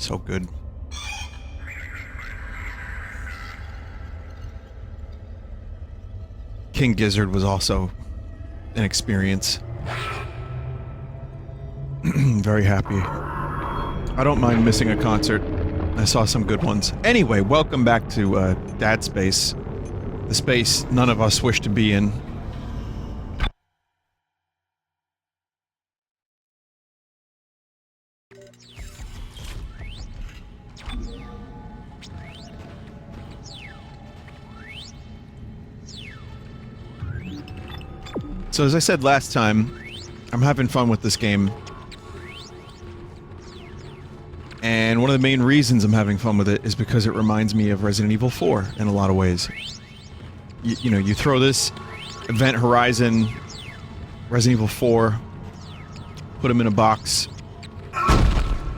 So good. King Gizzard was also an experience. Very happy. I don't mind missing a concert. I saw some good ones. Anyway, welcome back to Dead Space. The space none of us wish to be in. So as I said last time, I'm having fun with this game. And one of the main reasons I'm having fun with it is because it reminds me of Resident Evil 4 in a lot of ways. You know, you throw this Event Horizon, Resident Evil 4, put them in a box,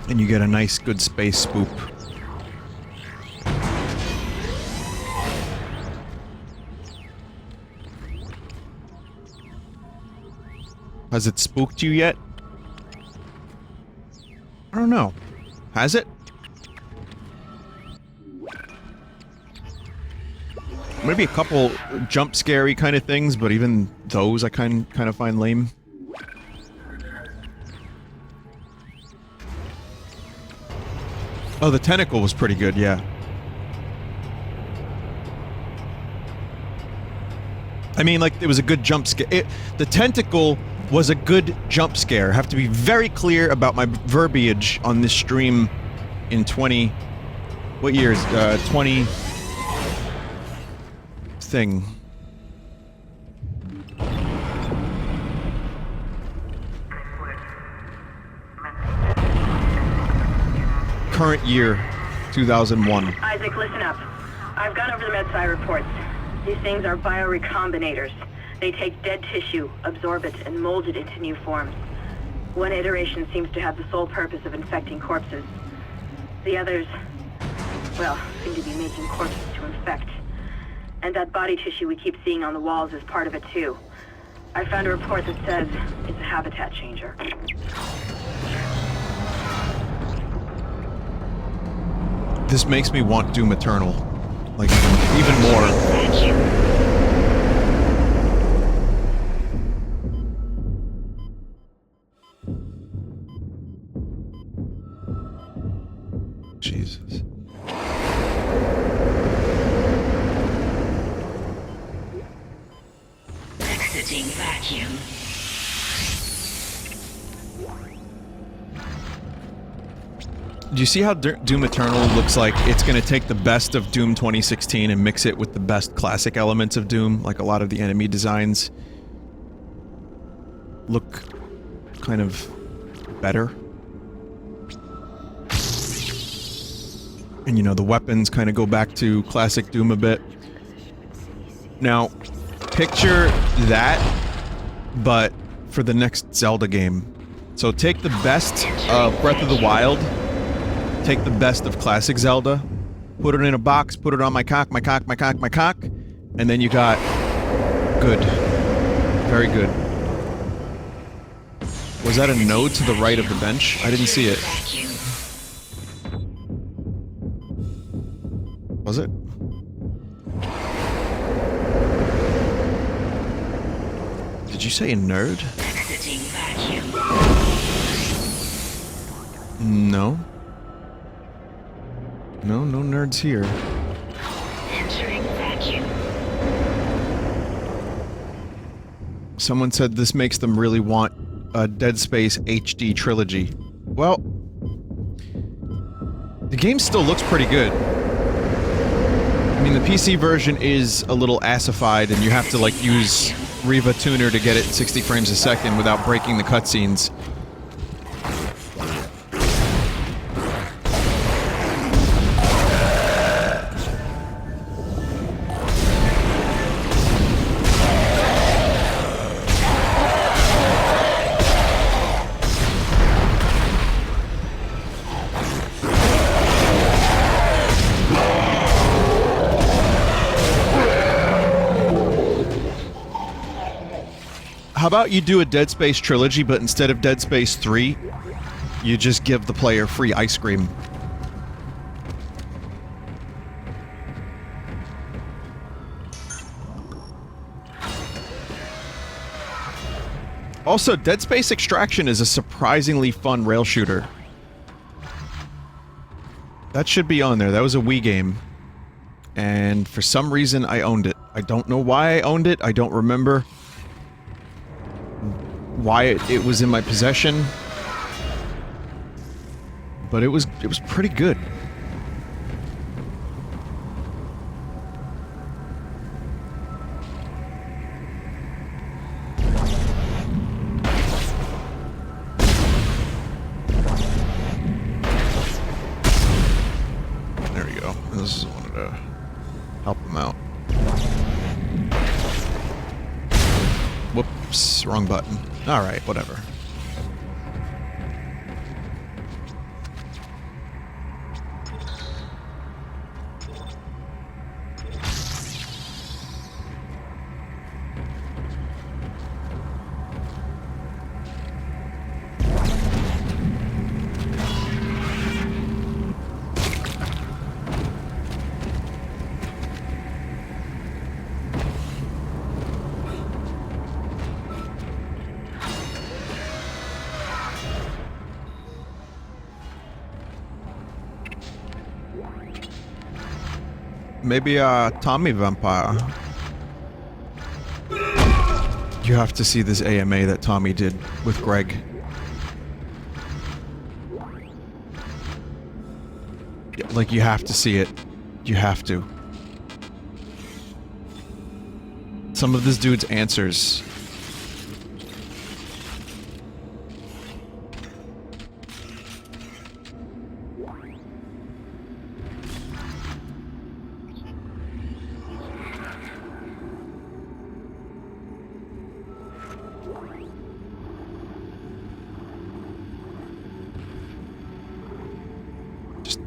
and you get a nice, good space spoop. Has it spooked you yet? I don't know. Has it? Maybe a couple jump scary kind of things, but even those I kind of find lame. Oh, the tentacle was pretty good, yeah. I mean, like, it was a good jump scare. The tentacle was a good jump scare. I have to be very clear about my verbiage on this stream in 20... What years? 20... thing. Current year, 2001. Isaac, listen up. I've gone over the MedSci reports. These things are biorecombinators. They take dead tissue, absorb it, and mold it into new forms. One iteration seems to have the sole purpose of infecting corpses. The others, well, seem to be making corpses to infect. And that body tissue we keep seeing on the walls is part of it too. I found a report that says it's a habitat changer. This makes me want Doom Eternal. Like, even more. Jesus. Exiting vacuum. Do you see how Doom Eternal looks like it's gonna take the best of Doom 2016 and mix it with the best classic elements of Doom? Like, a lot of the enemy designs look kind of better. And, you know, the weapons kind of go back to classic Doom a bit. Now, picture that, but for the next Zelda game. So take the best of Breath of the Wild, take the best of classic Zelda, put it in a box, put it on my cock, and then you got good. Very good. Was that a node to the right of the bench? I didn't see it. Was it? Did you say a nerd? Exiting vacuum. No. No nerds here. Entering vacuum. Someone said this makes them really want a Dead Space HD trilogy. Well, the game still looks pretty good. I mean, the PC version is a little assified, and you have to, like, use Riva Tuner to get it 60 frames a second without breaking the cutscenes. How about you do a Dead Space trilogy, but instead of Dead Space 3, you just give the player free ice cream Also, Dead Space Extraction is a surprisingly fun rail shooter. That should be on there. That was a Wii game. And for some reason, I owned it. I don't know why I owned it. I don't remember why it was in my possession. But it was pretty good. There we go. This is one to help him out. Whoops, wrong button. Alright, whatever. Maybe a Tommy vampire. You have to see this AMA that Tommy did with Greg. Like, you have to see it. You have to. Some of this dude's answers.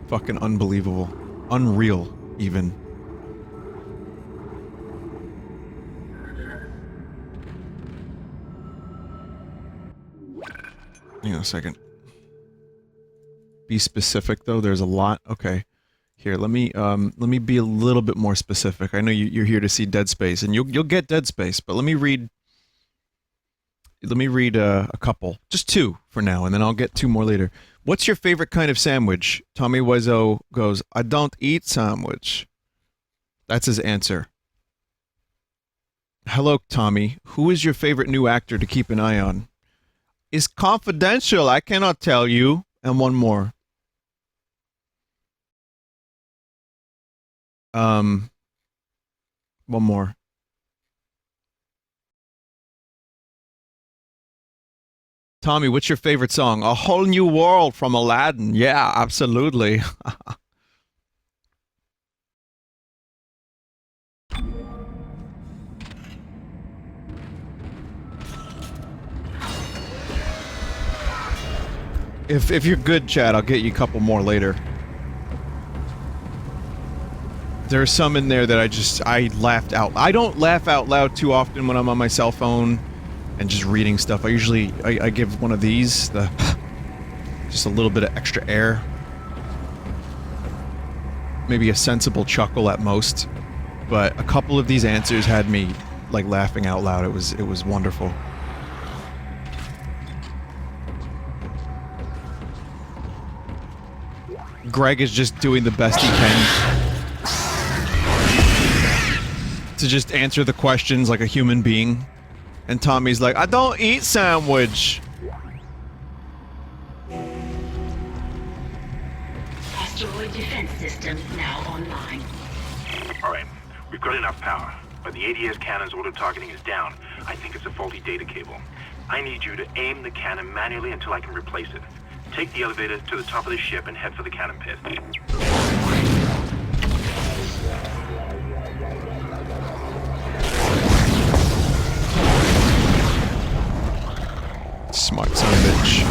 Fucking unbelievable. Unreal, even. Hang on a second. Be specific, though. There's a lot. Okay. Here, let me be a little bit more specific. I know you're here to see Dead Space, and you'll get Dead Space, but let me read a couple. Just two for now, and then I'll get two more later. What's your favorite kind of sandwich? Tommy Wiseau goes, I don't eat sandwich. That's his answer. Hello, Tommy. Who is your favorite new actor to keep an eye on? It's confidential. I cannot tell you. And one more. One more. Tommy, what's your favorite song? A Whole New World from Aladdin. Yeah, absolutely. If you're good, Chad, I'll get you a couple more later. There are some in there that I laughed out. I don't laugh out loud too often when I'm on my cell phone and just reading stuff. I give one of these, just a little bit of extra air. Maybe a sensible chuckle at most. But a couple of these answers had me, like, laughing out loud. It was wonderful. Greg is just doing the best he can to just answer the questions like a human being. And Tommy's like, I don't eat sandwich. Asteroid defense system now online. Alright, we've got enough power, but the ADS cannon's auto-targeting is down. I think it's a faulty data cable. I need you to aim the cannon manually until I can replace it. Take the elevator to the top of the ship and head for the cannon pit. Smart son of a bitch.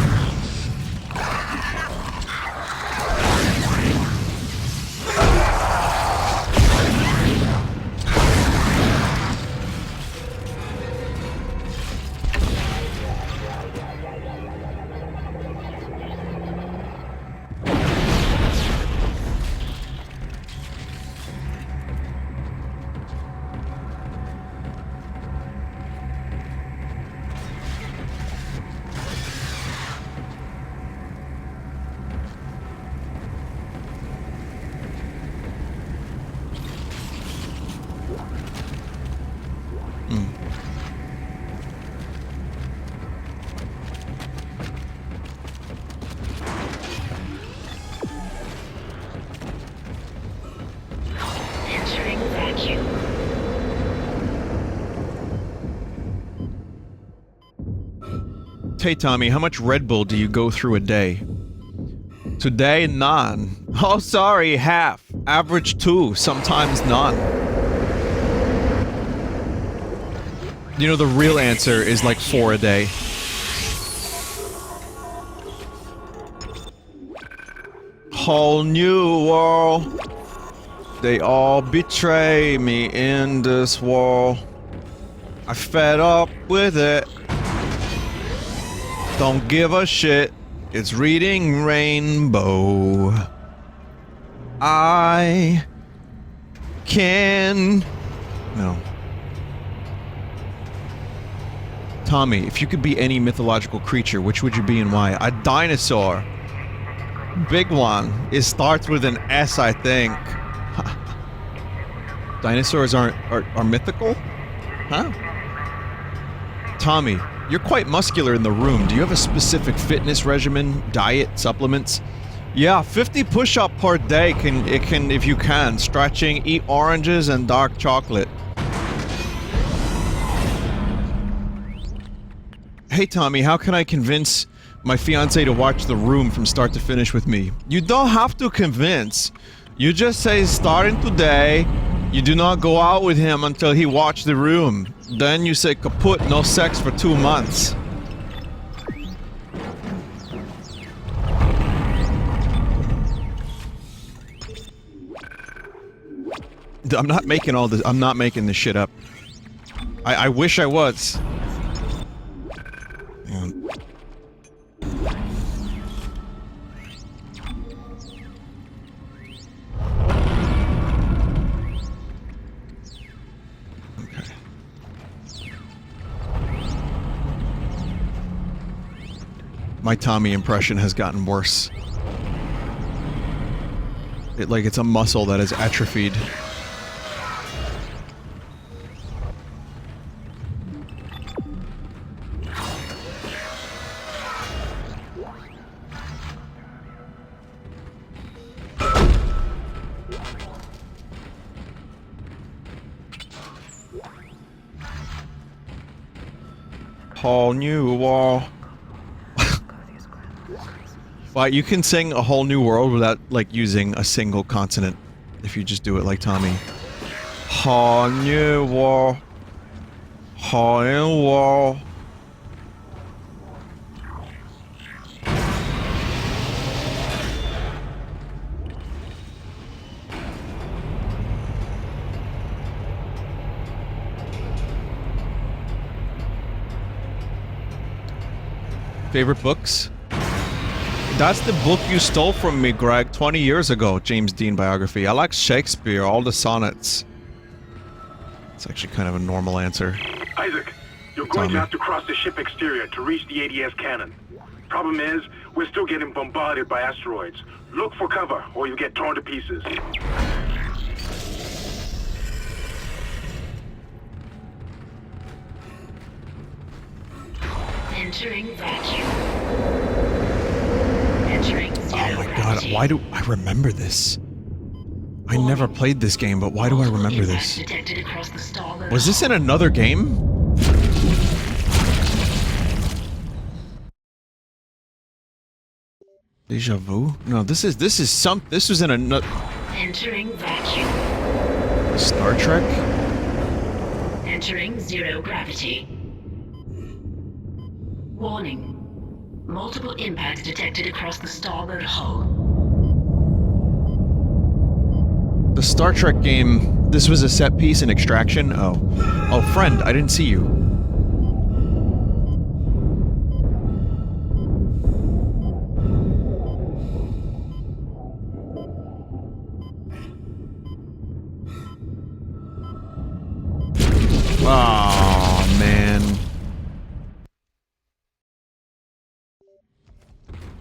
Hey Tommy, how much Red Bull do you go through a day? Today, none. Oh, sorry, half. Average 2, sometimes none. You know, the real answer is like 4 a day. Whole new world. They all betray me in this world. I fed up with it. Don't give a shit. It's reading Rainbow. I can... No. Tommy, if you could be any mythological creature, which would you be and why? A dinosaur. Big one. It starts with an S, I think. Dinosaurs are mythical? Huh? Tommy, you're quite muscular in the room. Do you have a specific fitness regimen, diet, supplements? Yeah, 50 push-up per day if you can. Stretching, eat oranges and dark chocolate. Hey Tommy, how can I convince my fiance to watch The Room from start to finish with me? You don't have to convince. You just say starting today, you do not go out with him until he watched The Room. Then you say kaput, no sex for 2 months. I'm not making all this. I'm not making this shit up. I wish I was. Hang on. Okay. My Tommy impression has gotten worse. It's a muscle that is atrophied. Whole new world. Well, you can sing A Whole New World without, like, using a single consonant. If you just do it like Tommy. Whole new world. Whole new world. Favorite books? That's the book you stole from me, Greg, 20 years ago, James Dean biography. I like Shakespeare, all the sonnets. It's actually kind of a normal answer. Isaac, you're going to have to cross the ship exterior to reach the ADS cannon. Problem is, we're still getting bombarded by asteroids. Look for cover, or you'll get torn to pieces. Entering vacuum. Entering zero Oh my god, gravity. why do I remember this? I never played this game, but why do I remember this? Detected across the starboard Was this in another game? Deja vu? No, this was in another... Entering vacuum. Star Trek? Entering zero gravity. Warning. Multiple impacts detected across the starboard hull. The Star Trek game, this was a set piece in Extraction? Oh. Oh, friend, I didn't see you. Oh, man.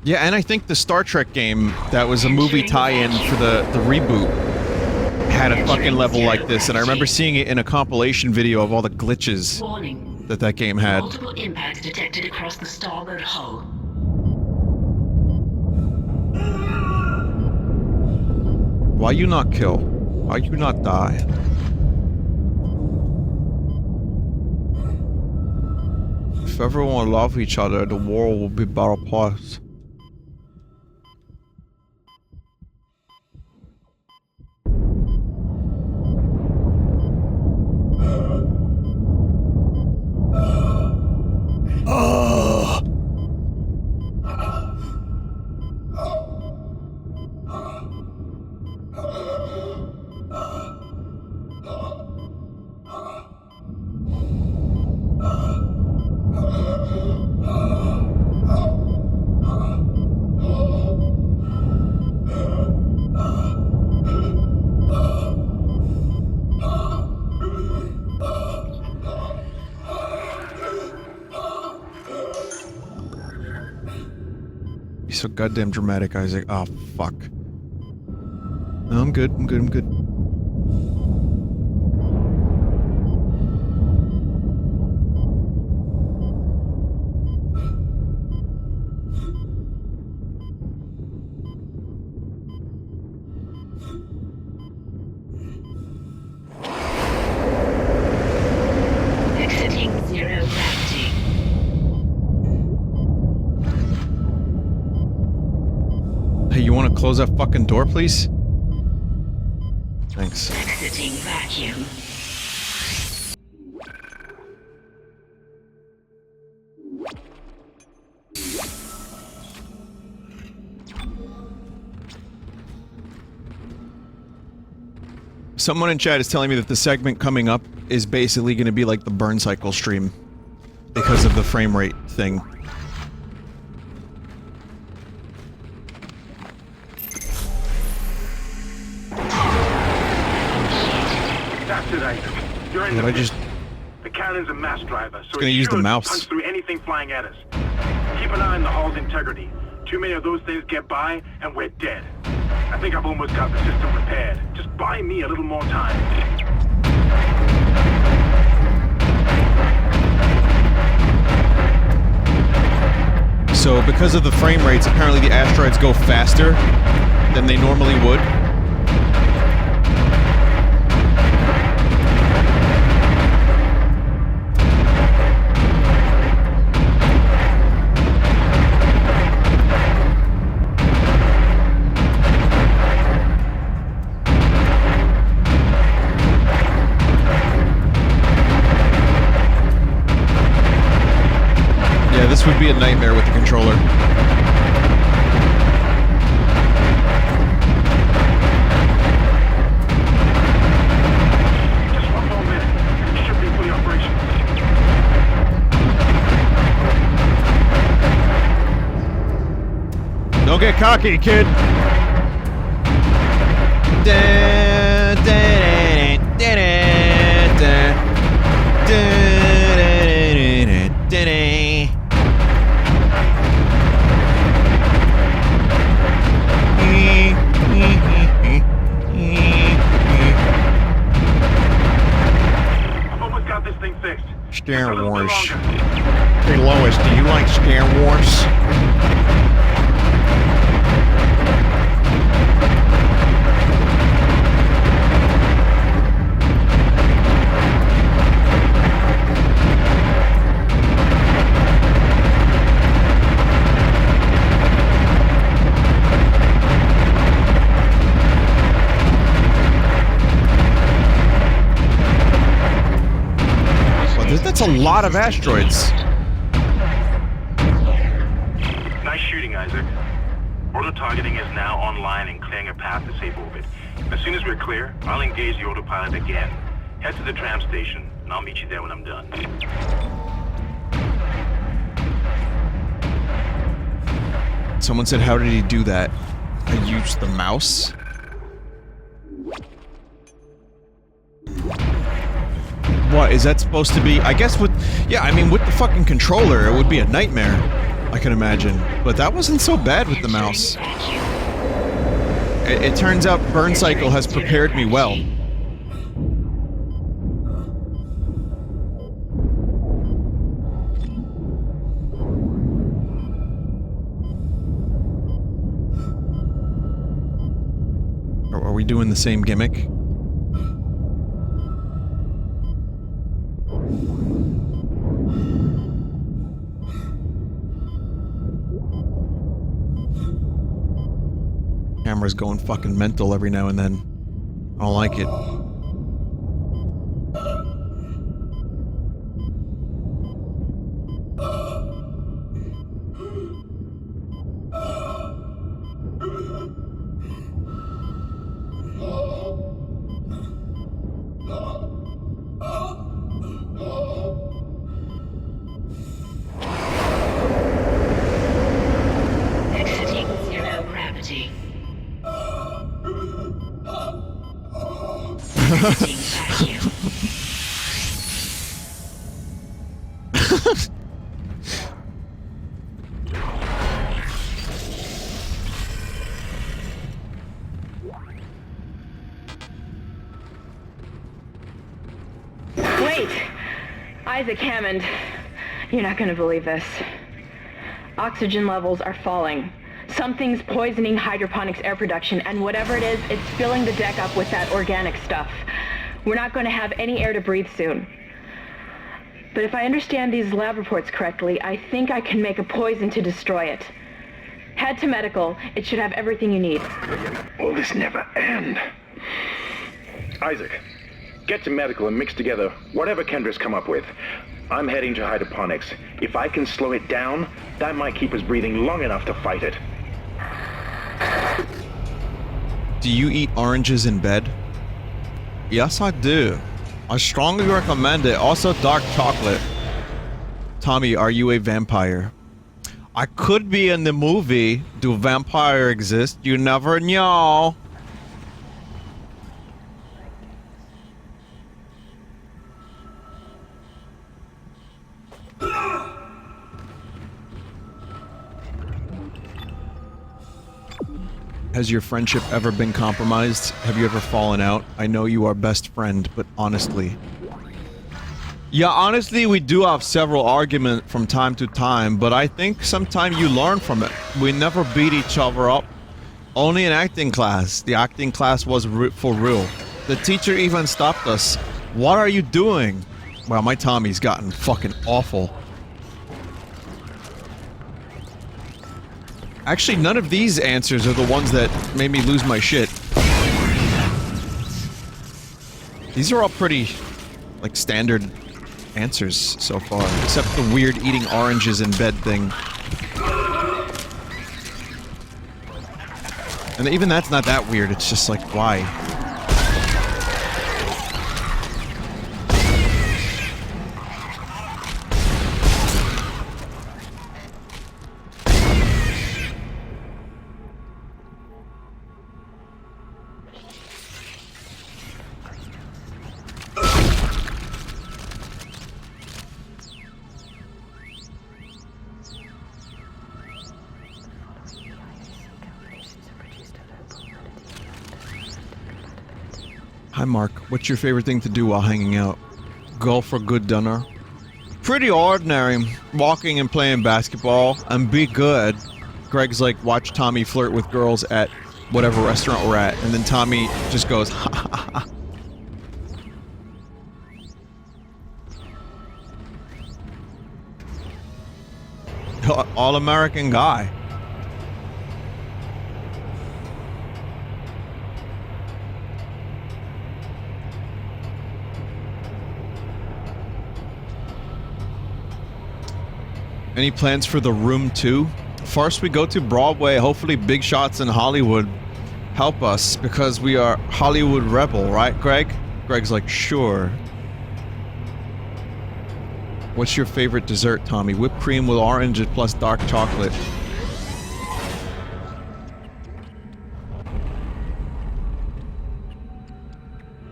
Yeah, and I think the Star Trek game, that was a movie tie-in for the reboot, had a fucking level like this, and I remember seeing it in a compilation video of all the glitches that game had. Multiple impacts detected across the starboard hull. Why you not kill? Why you not die? If everyone love each other, the world will be better place. You're so goddamn dramatic, Isaac. Oh, fuck. No, I'm good. I'm good. I'm good. Exiting zero gravity. Hey, you want to close that fucking door, please? Thanks. Exiting vacuum. Someone in chat is telling me that the segment coming up is basically going to be like the burn cycle stream because of the frame rate thing. That's it, Isaac. You're in Did the I just... The cannon's a mass driver, so gonna use the should mouse. punch through anything flying at us. Keep an eye on the hull's integrity. Too many of those things get by, and we're dead. I think I've almost got the system repaired. Just buy me a little more time. So, because of the frame rates, apparently the asteroids go faster than they normally would. Yeah, this would be a nightmare with the controller. Just one more minute. It should be fully operational. Don't get cocky, kid! I've almost got this thing fixed. Star Just a little bit Wars. longer. Hey Lois, do you like Star Wars? That's a lot of asteroids. Nice shooting, Isaac. Auto targeting is now online and clearing a path to safe orbit. As soon as we're clear, I'll engage the autopilot again. Head to the tram station, and I'll meet you there when I'm done. Someone said, how did he do that? I used the mouse? What, is that supposed to be? I guess with... Yeah, I mean, with the fucking controller, it would be a nightmare. I can imagine. But that wasn't so bad with the mouse. It turns out Burn Cycle has prepared me well. Are we doing the same gimmick? Camera's going fucking mental every now and then. I don't like it. Exiting zero gravity. Exiting vacuum. Wait! Isaac Hammond, you're not gonna believe this. Oxygen levels are falling. Something's poisoning hydroponics air production, and whatever it is, it's filling the deck up with that organic stuff. We're not going to have any air to breathe soon. But if I understand these lab reports correctly, I think I can make a poison to destroy it. Head to medical. It should have everything you need. Will this never end? Isaac, get to medical and mix together whatever Kendra's come up with. I'm heading to hydroponics. If I can slow it down, that might keep us breathing long enough to fight it. Do you eat oranges in bed? Yes, I do. I strongly recommend it. Also, dark chocolate. Tommy, are you a vampire? I could be in the movie. Do vampire exist? You never know. Has your friendship ever been compromised? Have you ever fallen out? I know you are best friend, but honestly. Yeah, honestly, we do have several arguments from time to time, but I think sometimes you learn from it. We never beat each other up. Only in acting class. The acting class was for real. The teacher even stopped us. What are you doing? Wow, my Tommy's gotten fucking awful. Actually, none of these answers are the ones that made me lose my shit. These are all pretty, like, standard answers so far, except the weird eating oranges in bed thing. And even that's not that weird, it's just like, why? Hi Mark, what's your favorite thing to do while hanging out? Go for good dinner? Pretty ordinary. Walking and playing basketball and be good. Greg's like, watch Tommy flirt with girls at whatever restaurant we're at, and then Tommy just goes, ha ha ha. All-American guy. Any plans for The Room 2? First we go to Broadway, hopefully big shots in Hollywood help us, because we are Hollywood rebel, right Greg? Greg's like, sure. What's your favorite dessert, Tommy? Whipped cream with oranges plus dark chocolate.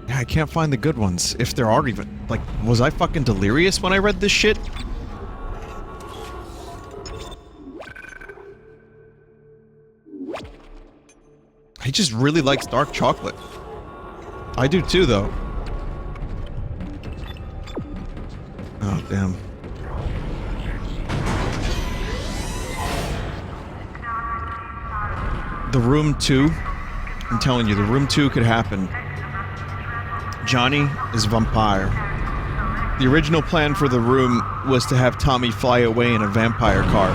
Yeah, I can't find the good ones, if there are even. Like, was I fucking delirious when I read this shit? He just really likes dark chocolate. I do too, though. Oh, damn. The Room 2. I'm telling you, The Room 2 could happen. Johnny is a vampire. The original plan for The Room was to have Tommy fly away in a vampire car.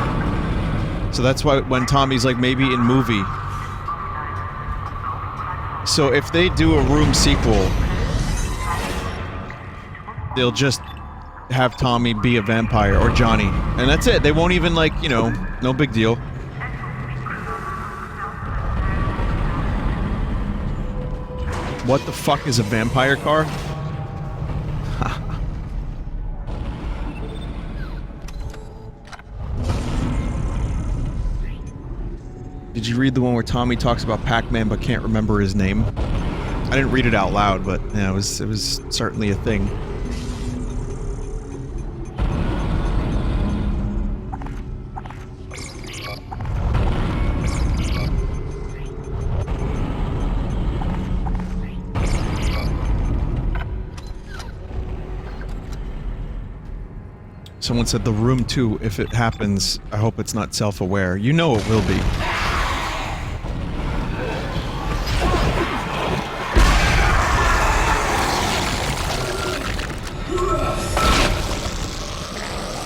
So that's why when Tommy's like, maybe in movie, So if they do a Room sequel, they'll just have Tommy be a vampire, or Johnny. And that's it. They won't even, like, you know, no big deal. What the fuck is a vampire car? Did you read the one where Tommy talks about Pac-Man but can't remember his name? I didn't read it out loud, but yeah, it was certainly a thing. Someone said The Room 2, if it happens, I hope it's not self-aware. You know it will be.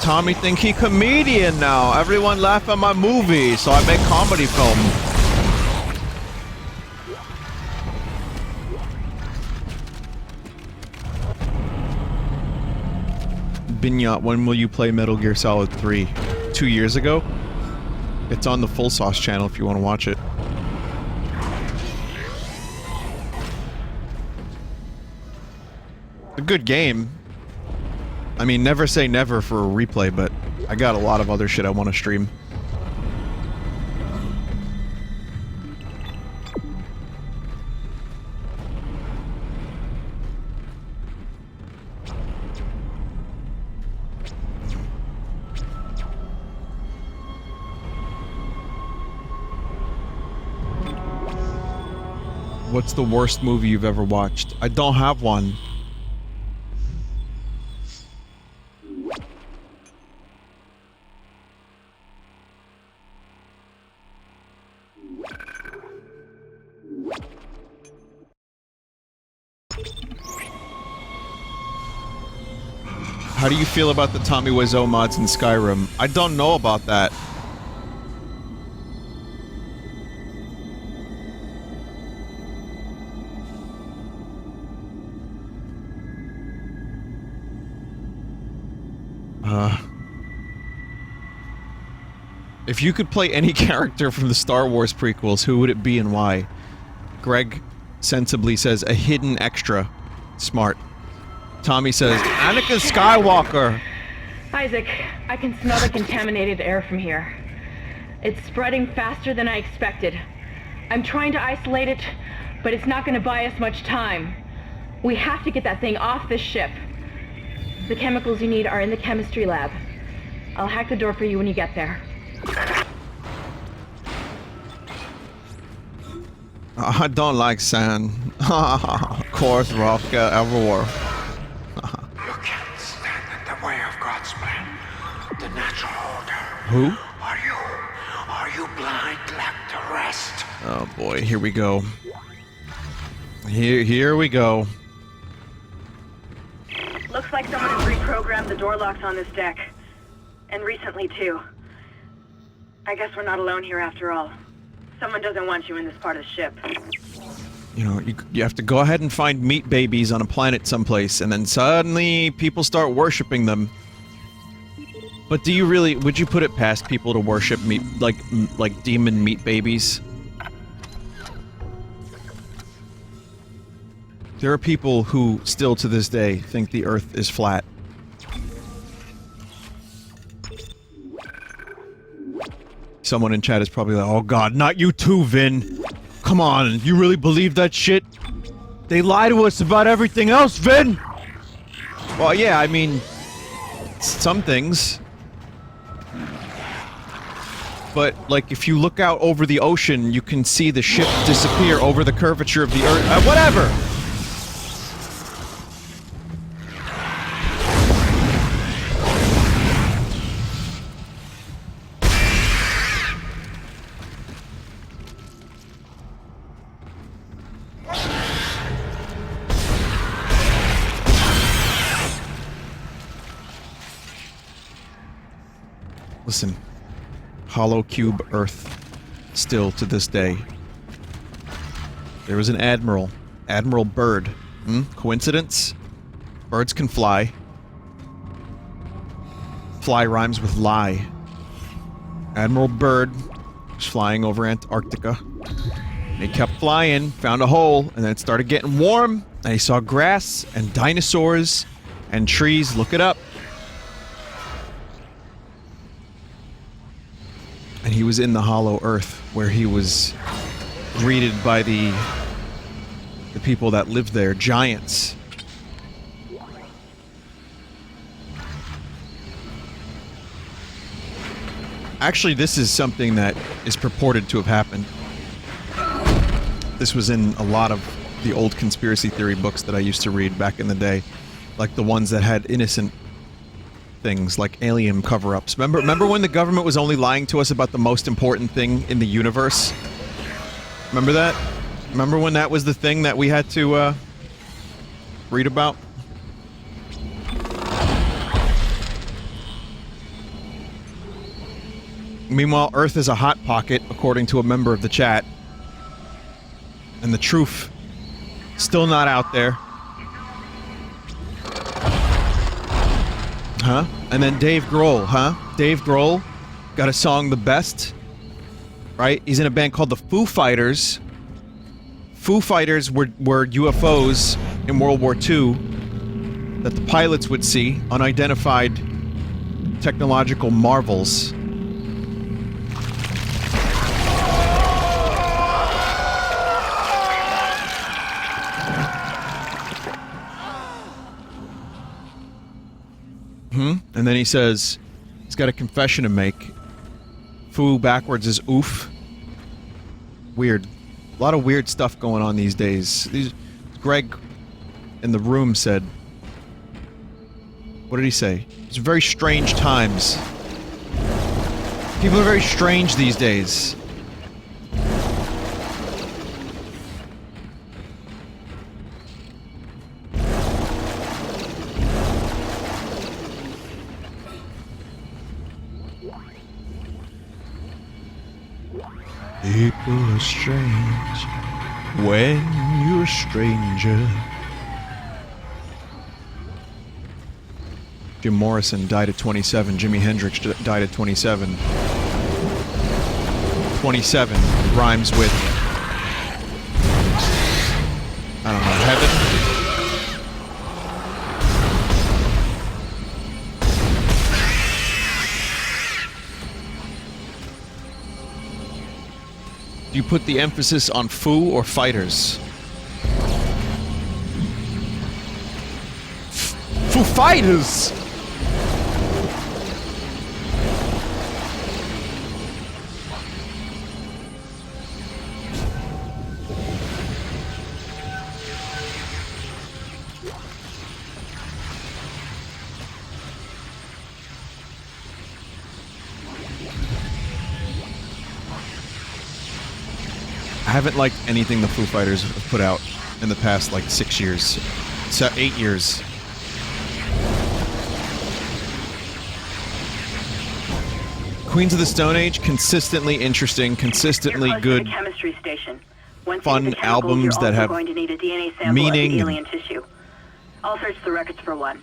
Tommy think he comedian now. Everyone laugh at my movie, so I make comedy film. Binyat, when will you play Metal Gear Solid 3? 2 years ago? It's on the Full Sauce channel if you want to watch it. A good game. I mean, never say never for a replay, but I got a lot of other shit I want to stream. What's the worst movie you've ever watched? I don't have one. How do you feel about the Tommy Wiseau mods in Skyrim? I don't know about that. If you could play any character from the Star Wars prequels, who would it be and why? Greg sensibly says a hidden extra. Smart. Tommy says, Anakin Skywalker! Isaac, I can smell the contaminated air from here. It's spreading faster than I expected. I'm trying to isolate it, but it's not going to buy us much time. We have to get that thing off this ship. The chemicals you need are in the chemistry lab. I'll hack the door for you when you get there. I don't like sand. Of course, rock everywhere. You can't stand in the way of God's plan. The natural order. Who? Are you blind like the rest? Oh boy, here we go. Here we go. Looks like someone has reprogrammed the door locks on this deck. And recently, too. I guess we're not alone here after all. Someone doesn't want you in this part of the ship. You know, you have to go ahead and find meat babies on a planet someplace, and then suddenly people start worshipping them. But do you really, would you put it past people to worship meat, like demon meat babies? There are people who, still to this day, think the Earth is flat. Someone in chat is probably like, oh god, not you too, Vin! Come on, you really believe that shit? They lie to us about everything else, Vin! Well, yeah, I mean... some things. But, like, if you look out over the ocean, you can see the ship disappear over the curvature of the Earth. Whatever! Listen, hollow cube Earth, still to this day. There was an admiral. Admiral Byrd. Coincidence? Birds can fly. Fly rhymes with lie. Admiral Byrd was flying over Antarctica. He kept flying, found a hole, and then it started getting warm, and he saw grass and dinosaurs and trees. Look it up. And he was in the Hollow Earth, where he was greeted by the people that lived there, giants. Actually, this is something that is purported to have happened. This was in a lot of the old conspiracy theory books that I used to read back in the day. Like the ones that had innocent things, like alien cover-ups. Remember when the government was only lying to us about the most important thing in the universe? Remember that? Remember when that was the thing that we had to, read about? Meanwhile, Earth is a hot pocket, according to a member of the chat. And the truth, still not out there. Huh? And then Dave Grohl, huh? Dave Grohl got a song, The Best. Right? He's in a band called the Foo Fighters. Foo Fighters were UFOs in World War II that the pilots would see, unidentified technological marvels. And then he says he's got a confession to make. Foo backwards is oof. Weird. A lot of weird stuff going on these days. Greg in the room said... What did he say? It's very strange times. People are very strange these days. People are strange when you're a stranger. Jim Morrison died at 27. Jimi Hendrix died at 27. 27 rhymes with, I don't know, heaven? Do you put the emphasis on Foo or Fighters? Foo Fighters! I haven't liked anything the Foo Fighters have put out in the past, like, 6 years. 8 years. Queens of the Stone Age, consistently interesting, consistently good, chemistry station. fun albums that have meaning. Alien tissue. I'll search the records for one.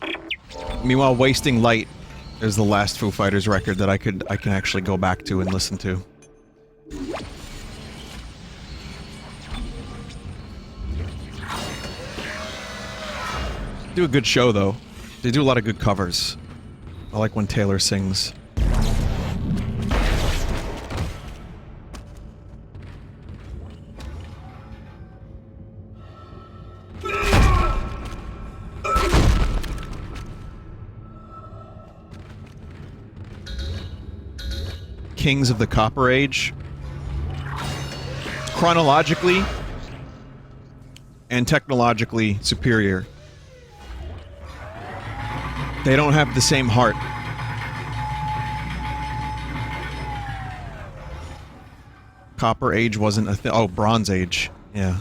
Meanwhile, Wasting Light is the last Foo Fighters record that I can actually go back to and listen to. Do a good show, though. They do a lot of good covers. I like when Taylor sings. Kings of the Copper Age. Chronologically and technologically superior. They don't have the same heart. Copper Age wasn't a thing. Oh, Bronze Age. Yeah.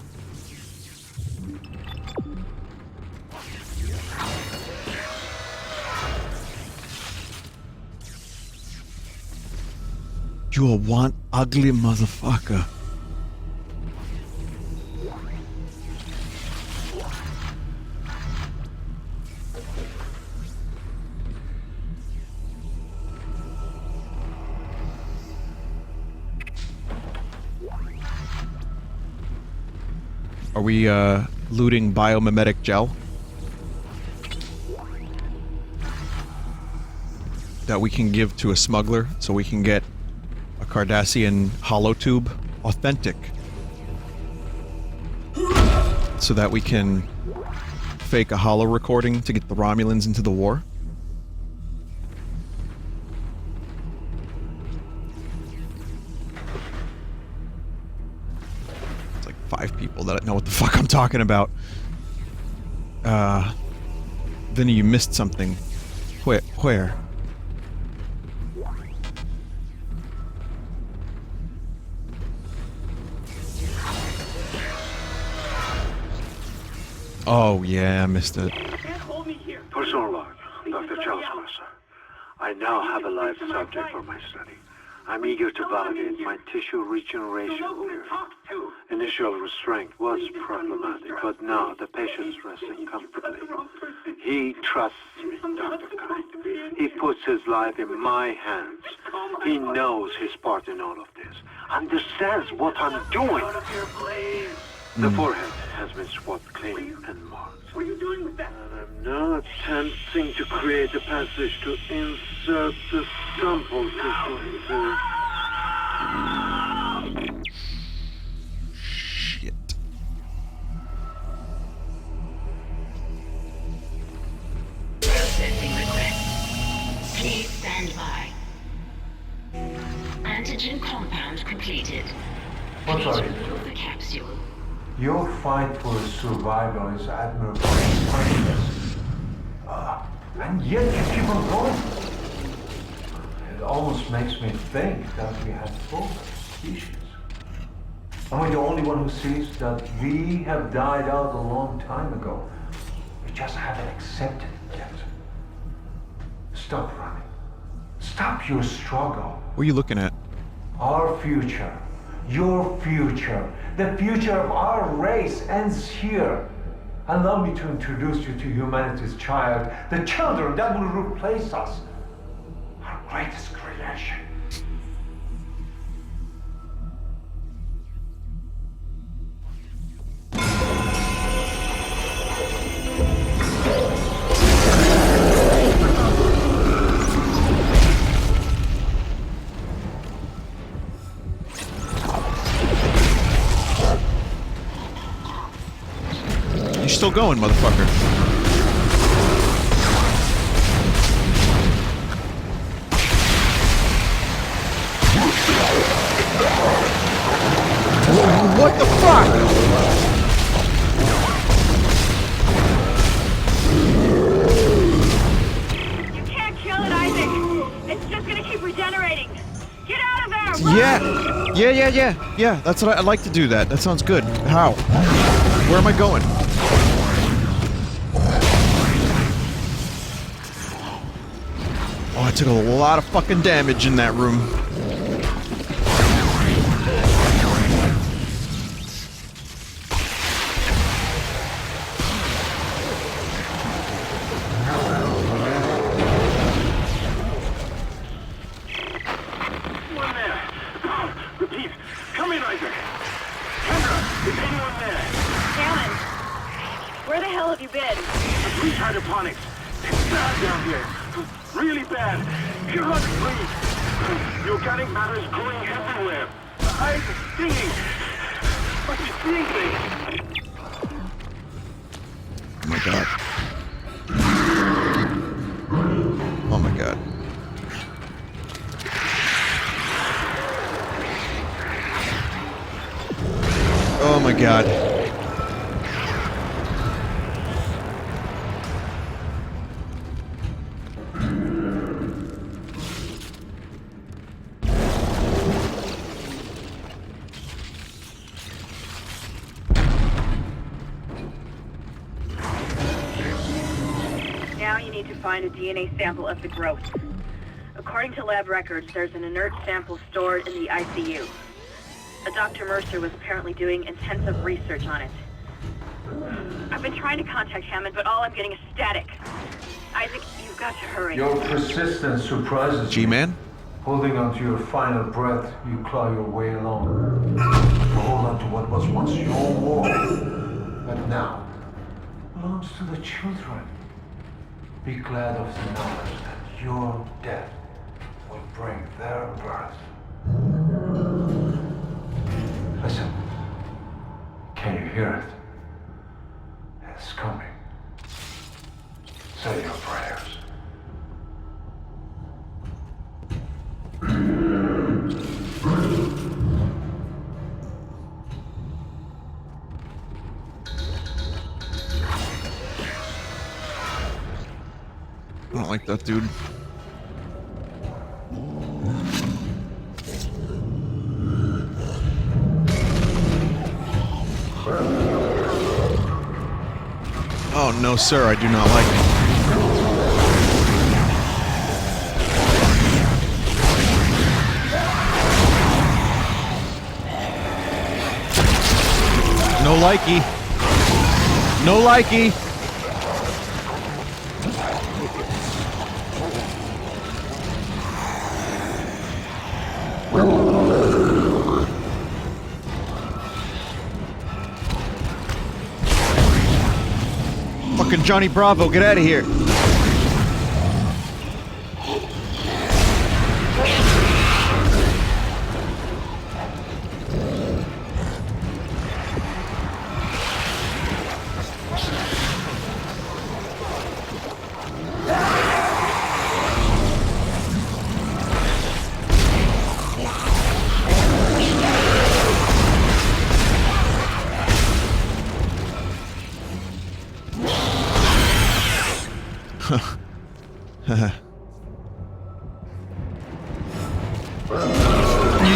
You're one ugly motherfucker. Are we looting biomimetic gel? That we can give to a smuggler so we can get a Cardassian holotube authentic. So that we can fake a holo recording to get the Romulans into the war. It's like 5 people that know what the fuck I'm talking about. Vinny, you missed something. Where? Oh, yeah, I missed it. Personal log, Dr. Charles Mercer. I now have a live subject for my study. I'm eager to validate my tissue regeneration theory. Initial restraint was problematic, but now the patient's resting comfortably. He trusts me, Dr. Kind. He puts his life in my hands. He knows his part in all of this. Understands what I'm doing. The forehead has been swabbed clean and marked. What are you doing with that? And I'm now attempting to create a passage to insert the sample into... Shit. Processing request. Please stand by. Antigen compound completed. What Please are you remove the capsule. Your fight for survival is admirable and pointless. And yet you keep on going. It almost makes me think that we have both species. Am I the only one who sees that we have died out a long time ago? We just haven't accepted it yet. Stop running. Stop your struggle. What are you looking at? Our future, your future, the future of our race ends here. Allow me to introduce you to humanity's child, the children that will replace us. Our greatest creation. You're still going, motherfucker. What the fuck? You can't kill it, Isaac. It's just gonna keep regenerating. Get out of there! Run! Yeah. That's what I'd like to do. That sounds good. How? Where am I going? Oh, I took a lot of fucking damage in that room. Anyone there? Repeat. Come in, Isaac. Kendra, is anyone there? Hammond, where the hell have you been? Please hydroponics. It's bad down here. Really bad. Give us, please. The organic matter is growing everywhere. I'm stinging. Must be seeing things. Oh my god. Oh my god. Oh my god. Now you need to find a DNA sample of the growth. According to lab records, there's an inert sample stored in the ICU. Dr. Mercer was apparently doing intensive research on it. I've been trying to contact Hammond, but all I'm getting is static. Isaac, you've got to hurry. Your persistence surprises me. G-Man? Holding on to your final breath, you claw your way along. You hold on to what was once your world. but now belongs to the children. Be glad of the knowledge that your death will bring their birth. Listen. Can you hear it? It's coming. Say your prayers. I don't like that dude. Oh no, sir, I do not like it. No likey. No likey. Fucking Johnny Bravo, get out of here.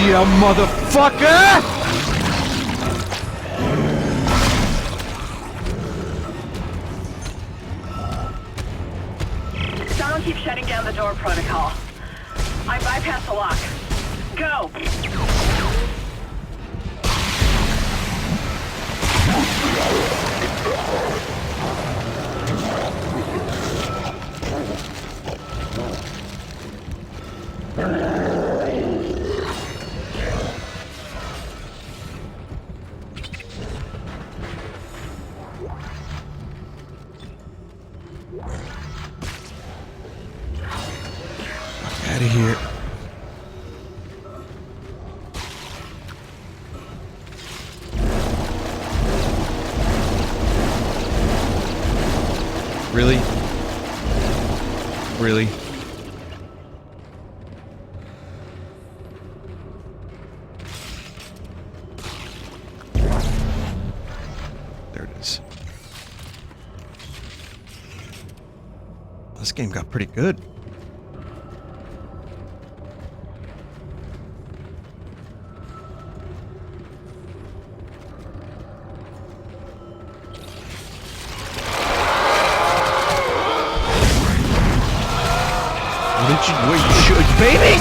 Yeah, motherfucker! Someone keeps shutting down the door protocol. I bypassed the lock. Go! Out of here. Really? Really? There it is. This game got pretty good. Wait, you should, baby!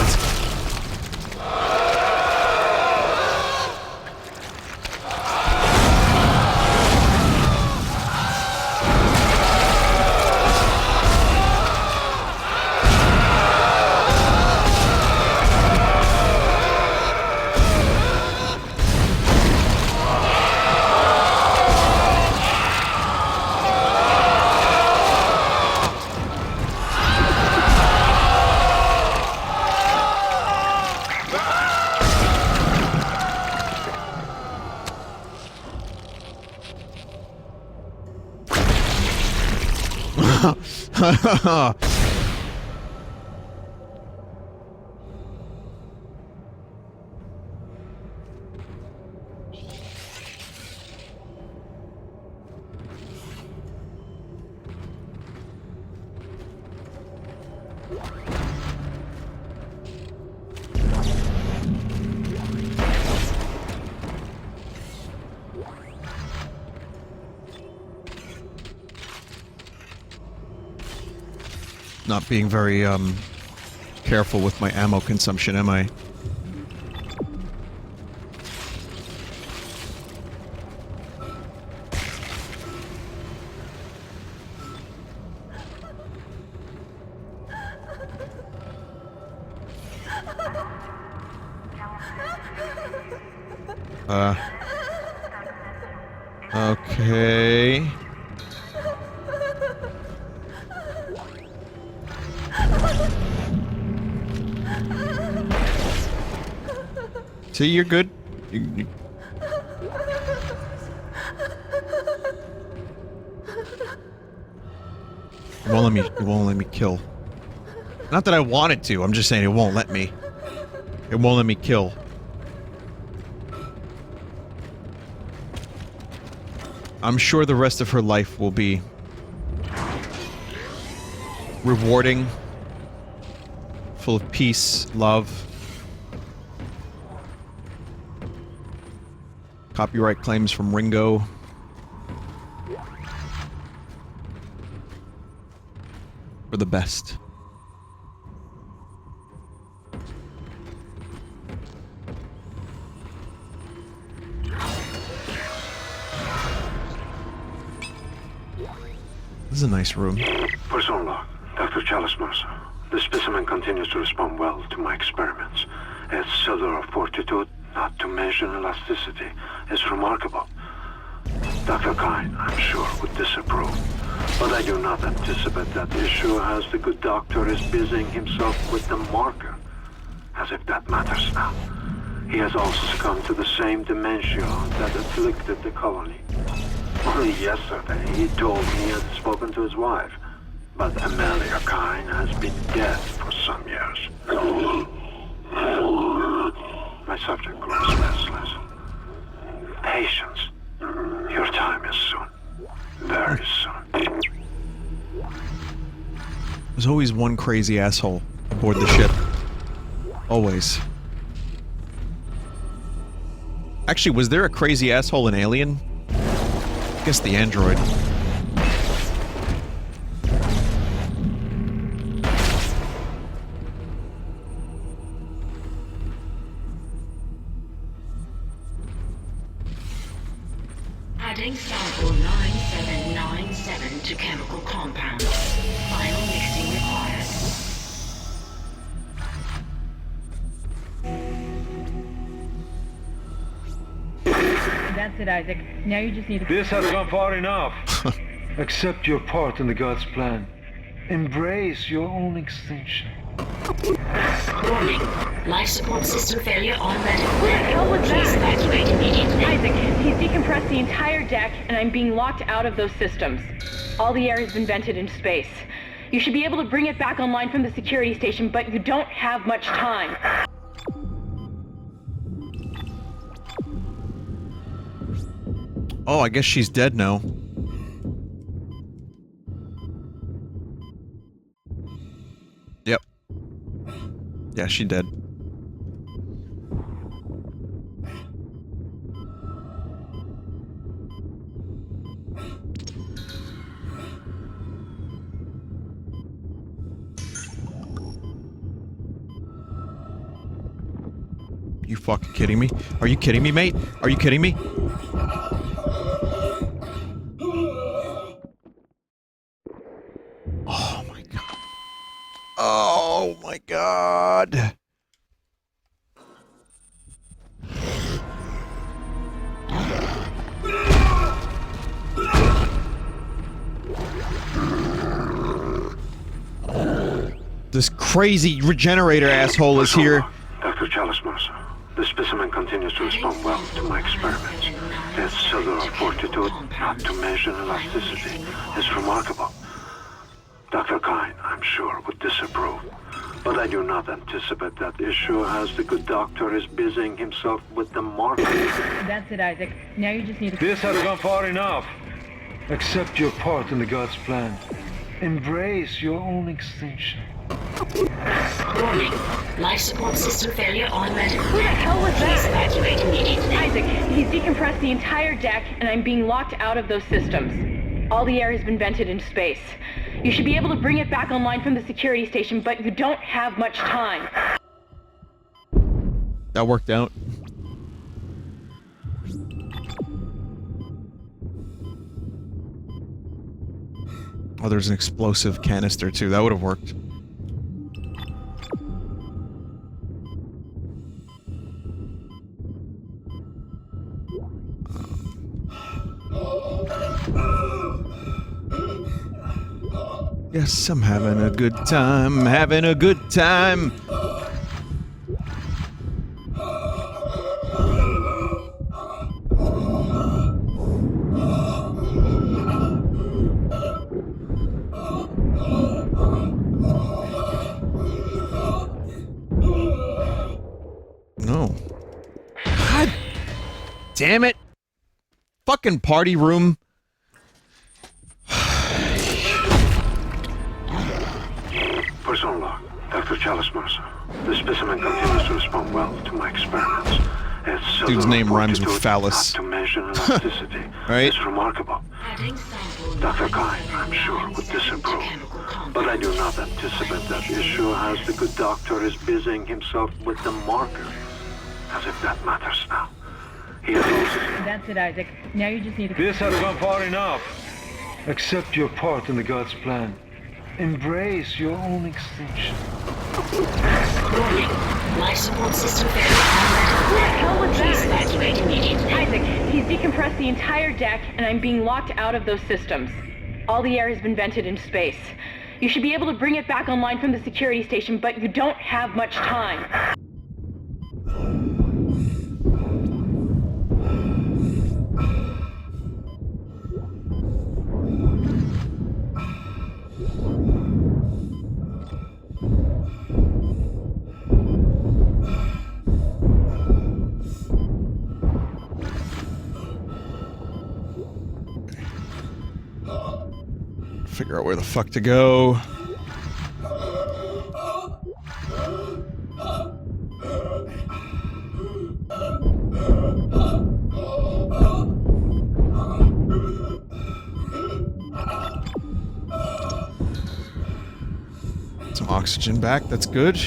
Not being very, careful with my ammo consumption, am I? Okay. See, you're good. You... It won't let me kill. Not that I wanted to, I'm just saying it won't let me. It won't let me kill. I'm sure the rest of her life will be rewarding, full of peace, love. Copyright claims from Ringo. For the best. This is a nice room. Person log, Dr. Chalice Mercer. The specimen continues to respond well to my experiments. Its cellular fortitude, not to mention elasticity, is remarkable. Dr. Kine, I'm sure, would disapprove. But I do not anticipate that issue as the good doctor is busying himself with the marker. As if that matters now. He has also succumbed to the same dementia that afflicted the colony. Only yesterday he told me he had spoken to his wife. But Amelia Kine has been dead for some years. My subject grows restless. Patience. Your time is soon. Very soon. There's always one crazy asshole aboard the ship. Always. Actually, was there a crazy asshole in Alien? I guess the android. Adding sample 9797 to chemical compound. Final mixing required. That's it, Isaac. Now you just need to... This has gone far enough. Accept your part in the God's plan. Embrace your own extinction. Warning. Life support system failure on medical. What the hell was Please that? evacuate immediately. Isaac, he's decompressed the entire deck, and I'm being locked out of those systems. All the air has been vented into space. You should be able to bring it back online from the security station, but you don't have much time. Oh, I guess she's dead now. Yep. Yeah, she dead. You fucking kidding me? Are you kidding me, mate? Are you kidding me? Oh my god. Oh my god. This crazy regenerator asshole is here. Dr. Chalice Mercer. The specimen continues to respond well to my experiments. Its cellular fortitude, not to mention elasticity, is remarkable. Dr. Kine, I'm sure, would disapprove. But I do not anticipate that issue as the good doctor is busying himself with the marker. That's it, Isaac. Now you just need to... This has gone far enough. Accept your part in the God's plan. Embrace your own extinction. Warning. Life support system failure on medical. Who the hell was Please that? evacuate immediately. Isaac, he's decompressed the entire deck, and I'm being locked out of those systems. All the air has been vented into space. You should be able to bring it back online from the security station, but you don't have much time. That worked out. Oh, there's an explosive canister too. That would have worked. Yes, I'm having a good time, having a good time. No. God damn it. Fucking party room. Personal log, Dr. Chalice Mercer. The specimen continues to respond well to my experiments. Its Dude's name rhymes with fortitude, phallus. not to mention elasticity. Right? It's remarkable. Dr. Kine, I'm sure, would disapprove. But I do not anticipate that issue as the good doctor is busying himself with the marker. As if that matters now. He has also... That's it, Isaac. Now you just need to... This has gone far enough. Accept your part in the God's plan. Embrace your own extinction. Warning. Life support system failure. What the hell was Please that? evacuate immediately. Isaac, he's decompressed the entire deck, and I'm being locked out of those systems. All the air has been vented into space. You should be able to bring it back online from the security station, but you don't have much time. Figure out where the fuck to go. Some oxygen back, that's good.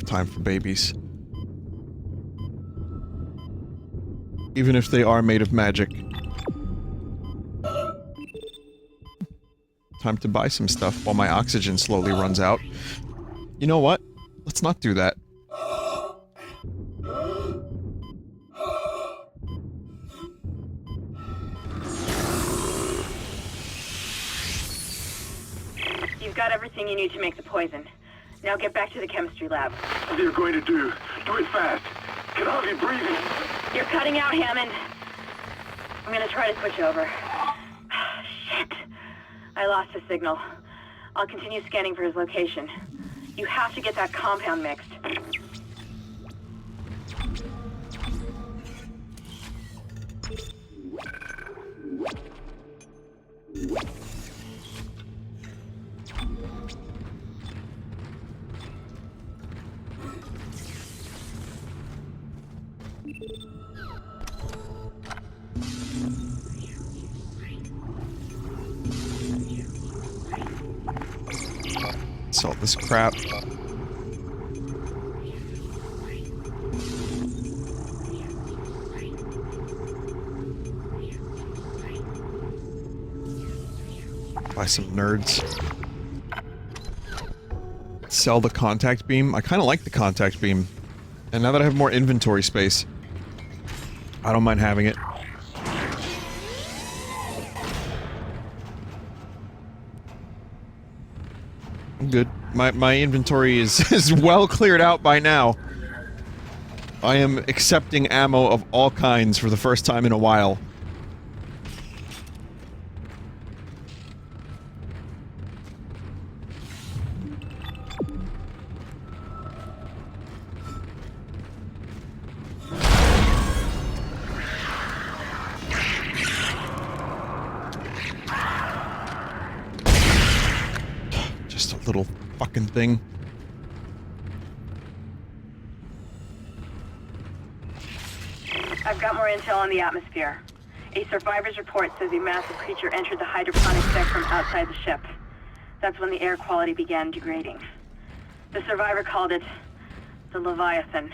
Time for babies. Even if they are made of magic. Time to buy some stuff while my oxygen slowly runs out. You know what? Let's not do that. You've got everything you need to make the poison. Now get back to the chemistry lab. What are you going to do? Do it fast. Can hardly breathe. You're cutting out, Hammond. I'm gonna try to switch over. Shit. I lost his signal. I'll continue scanning for his location. You have to get that compound mixed. Salt this crap. Buy some nerds. Sell the contact beam. I kind of like the contact beam. And now that I have more inventory space, I don't mind having it. I'm good. My inventory is well cleared out by now. I am accepting ammo of all kinds for the first time in a while. Little fucking thing. I've got more intel on the atmosphere. A survivor's report says a massive creature entered the hydroponic deck from outside the ship. That's when the air quality began degrading. The survivor called it the Leviathan.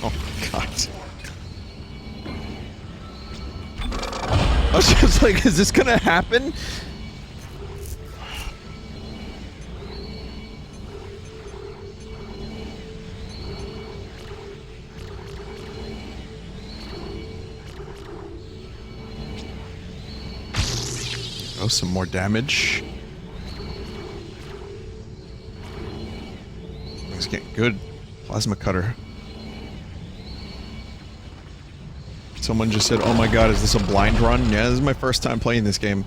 Oh God. I was just like, is this gonna happen? Oh, some more damage. Things getting good. Plasma cutter. Someone just said, oh my God, is this a blind run? Yeah, this is my first time playing this game.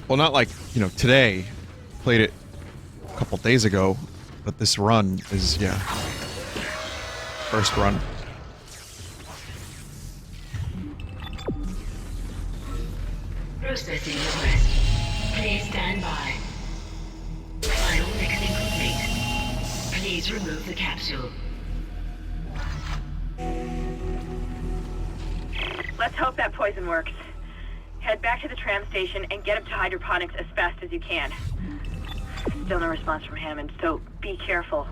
Well, not like, you know, today. Played it a couple days ago, but this run is, yeah, first run. Processing request. Please stand by. Final mixing complete. Please remove the capsule. Let's hope that poison works. Head back to the tram station and get up to hydroponics as fast as you can. Still no response from Hammond, so be careful.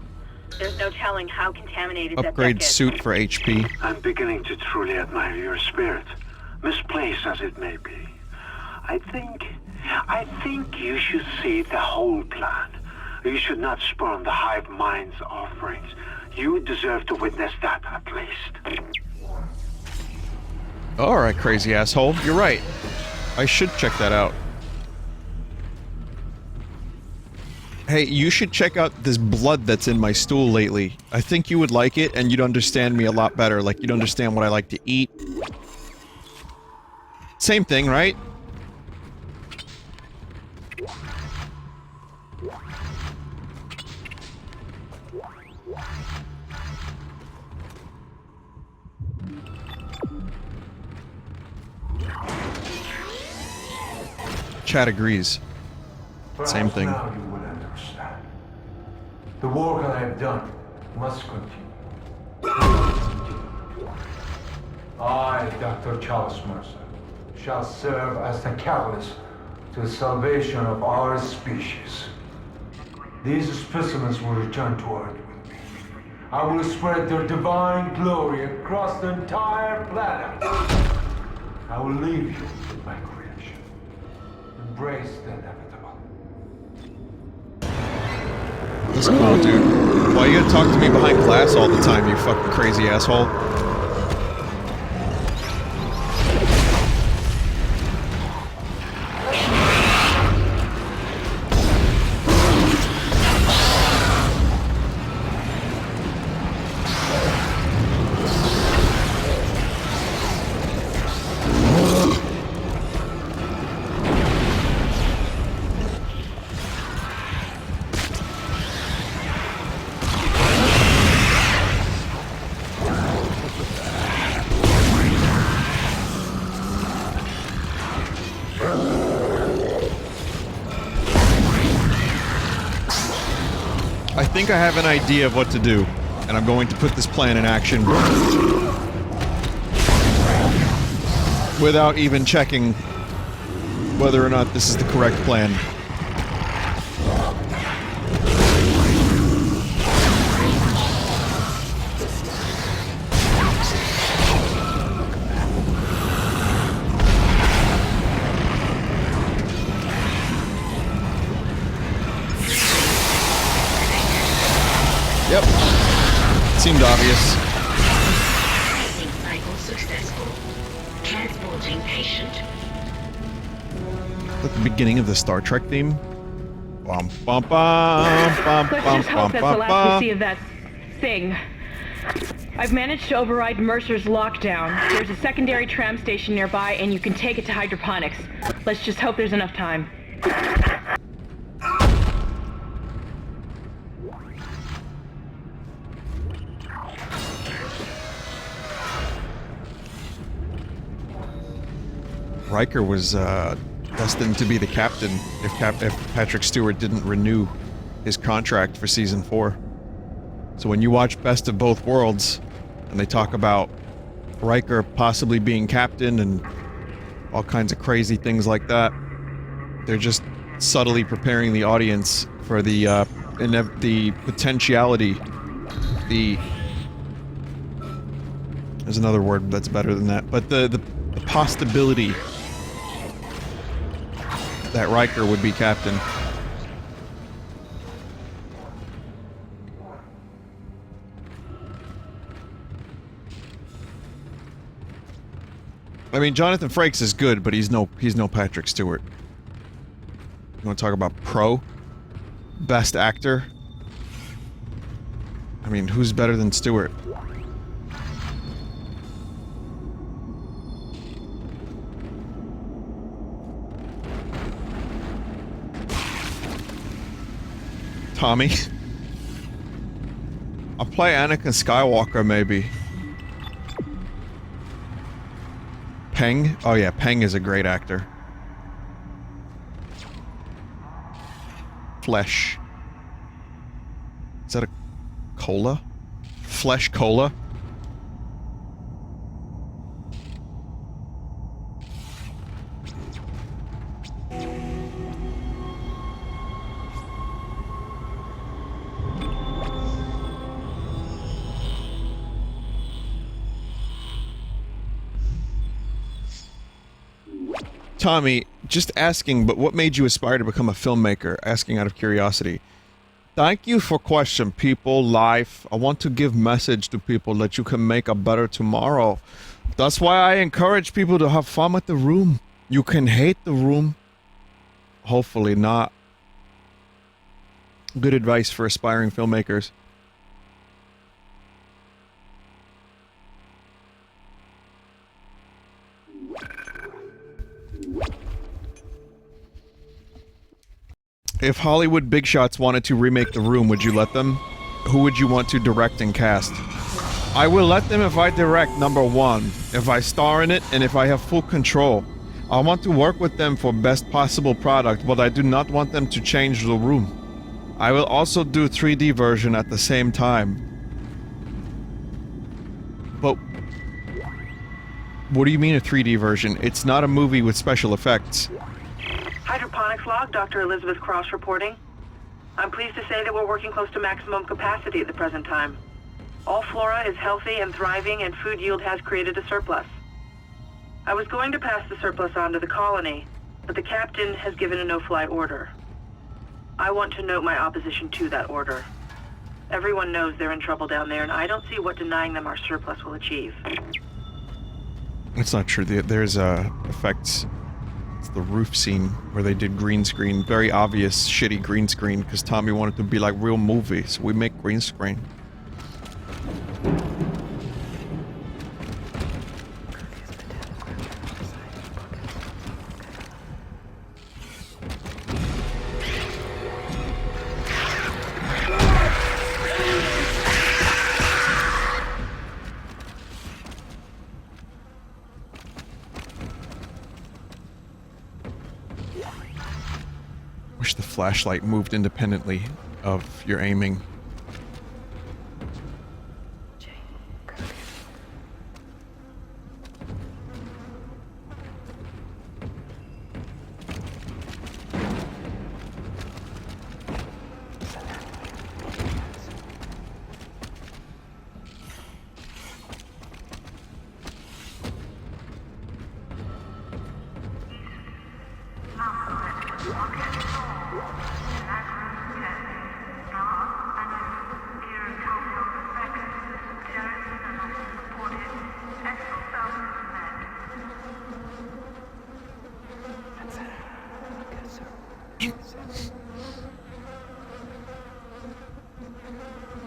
There's no telling how contaminated that Upgrade deck is. suit for HP. I'm beginning to truly admire your spirit, misplaced as it may be. I think you should see the whole plan. You should not spurn the hive mind's offerings. You deserve to witness that, at least. Alright, crazy asshole. You're right. I should check that out. Hey, you should check out this blood that's in my stool lately. I think you would like it, and you'd understand me a lot better. Like, you'd understand what I like to eat. Same thing, right? Chat agrees. Same thing. Now you will understand. The work I have done must continue. I, Dr. Charles Mercer, shall serve as the catalyst to the salvation of our species. These specimens will return to Earth with me. I will spread their divine glory across the entire planet. I will leave you with my creation. Embrace the inevitable. That's cool, dude. Why you gotta talk to me behind glass all the time, you fucking crazy asshole? I think I have an idea of what to do, and I'm going to put this plan in action without even checking whether or not this is the correct plan. Yep. Seemed obvious. Cycle successful. Transporting patient. At the beginning of the Star Trek theme. Bum, bum, bum, bum, Let's bum, just hope bum, that's bum, the last we bum. see of that thing. I've managed to override Mercer's lockdown. There's a secondary tram station nearby, and you can take it to hydroponics. Let's just hope there's enough time. Riker was destined to be the captain if Patrick Stewart didn't renew his contract for season 4. So when you watch Best of Both Worlds, and they talk about Riker possibly being captain and all kinds of crazy things like that, they're just subtly preparing the audience for the potentiality, there's another word that's better than that, but the possibility that Riker would be captain. I mean, Jonathan Frakes is good, but he's no Patrick Stewart. You want to talk about best actor? I mean, who's better than Stewart? Tommy? I'll play Anakin Skywalker, maybe. Peng? Oh yeah, Peng is a great actor. Flesh. Is that a cola? Flesh cola? Tommy, just asking, but what made you aspire to become a filmmaker? Asking out of curiosity. Thank you for question, people. Life. I want to give message to people that you can make a better tomorrow. That's why I encourage people to have fun with the room. You can hate the room. Hopefully not. Good advice for aspiring filmmakers. If Hollywood big shots wanted to remake The Room, would you let them? Who would you want to direct and cast? I will let them if I direct, number one. If I star in it, and if I have full control. I want to work with them for best possible product, but I do not want them to change The Room. I will also do 3D version at the same time. But... what do you mean a 3D version? It's not a movie with special effects. Hydroponics log, Dr. Elizabeth Cross reporting. I'm pleased to say that we're working close to maximum capacity at the present time. All flora is healthy and thriving, and food yield has created a surplus. I was going to pass the surplus on to the colony, but the captain has given a no-fly order. I want to note my opposition to that order. Everyone knows they're in trouble down there, and I don't see what denying them our surplus will achieve. It's not true. There's effects. It's the roof scene where they did green screen. Very obvious shitty green screen because Tommy wanted to be like real movies. So we make green screen. Wish the flashlight moved independently of your aiming.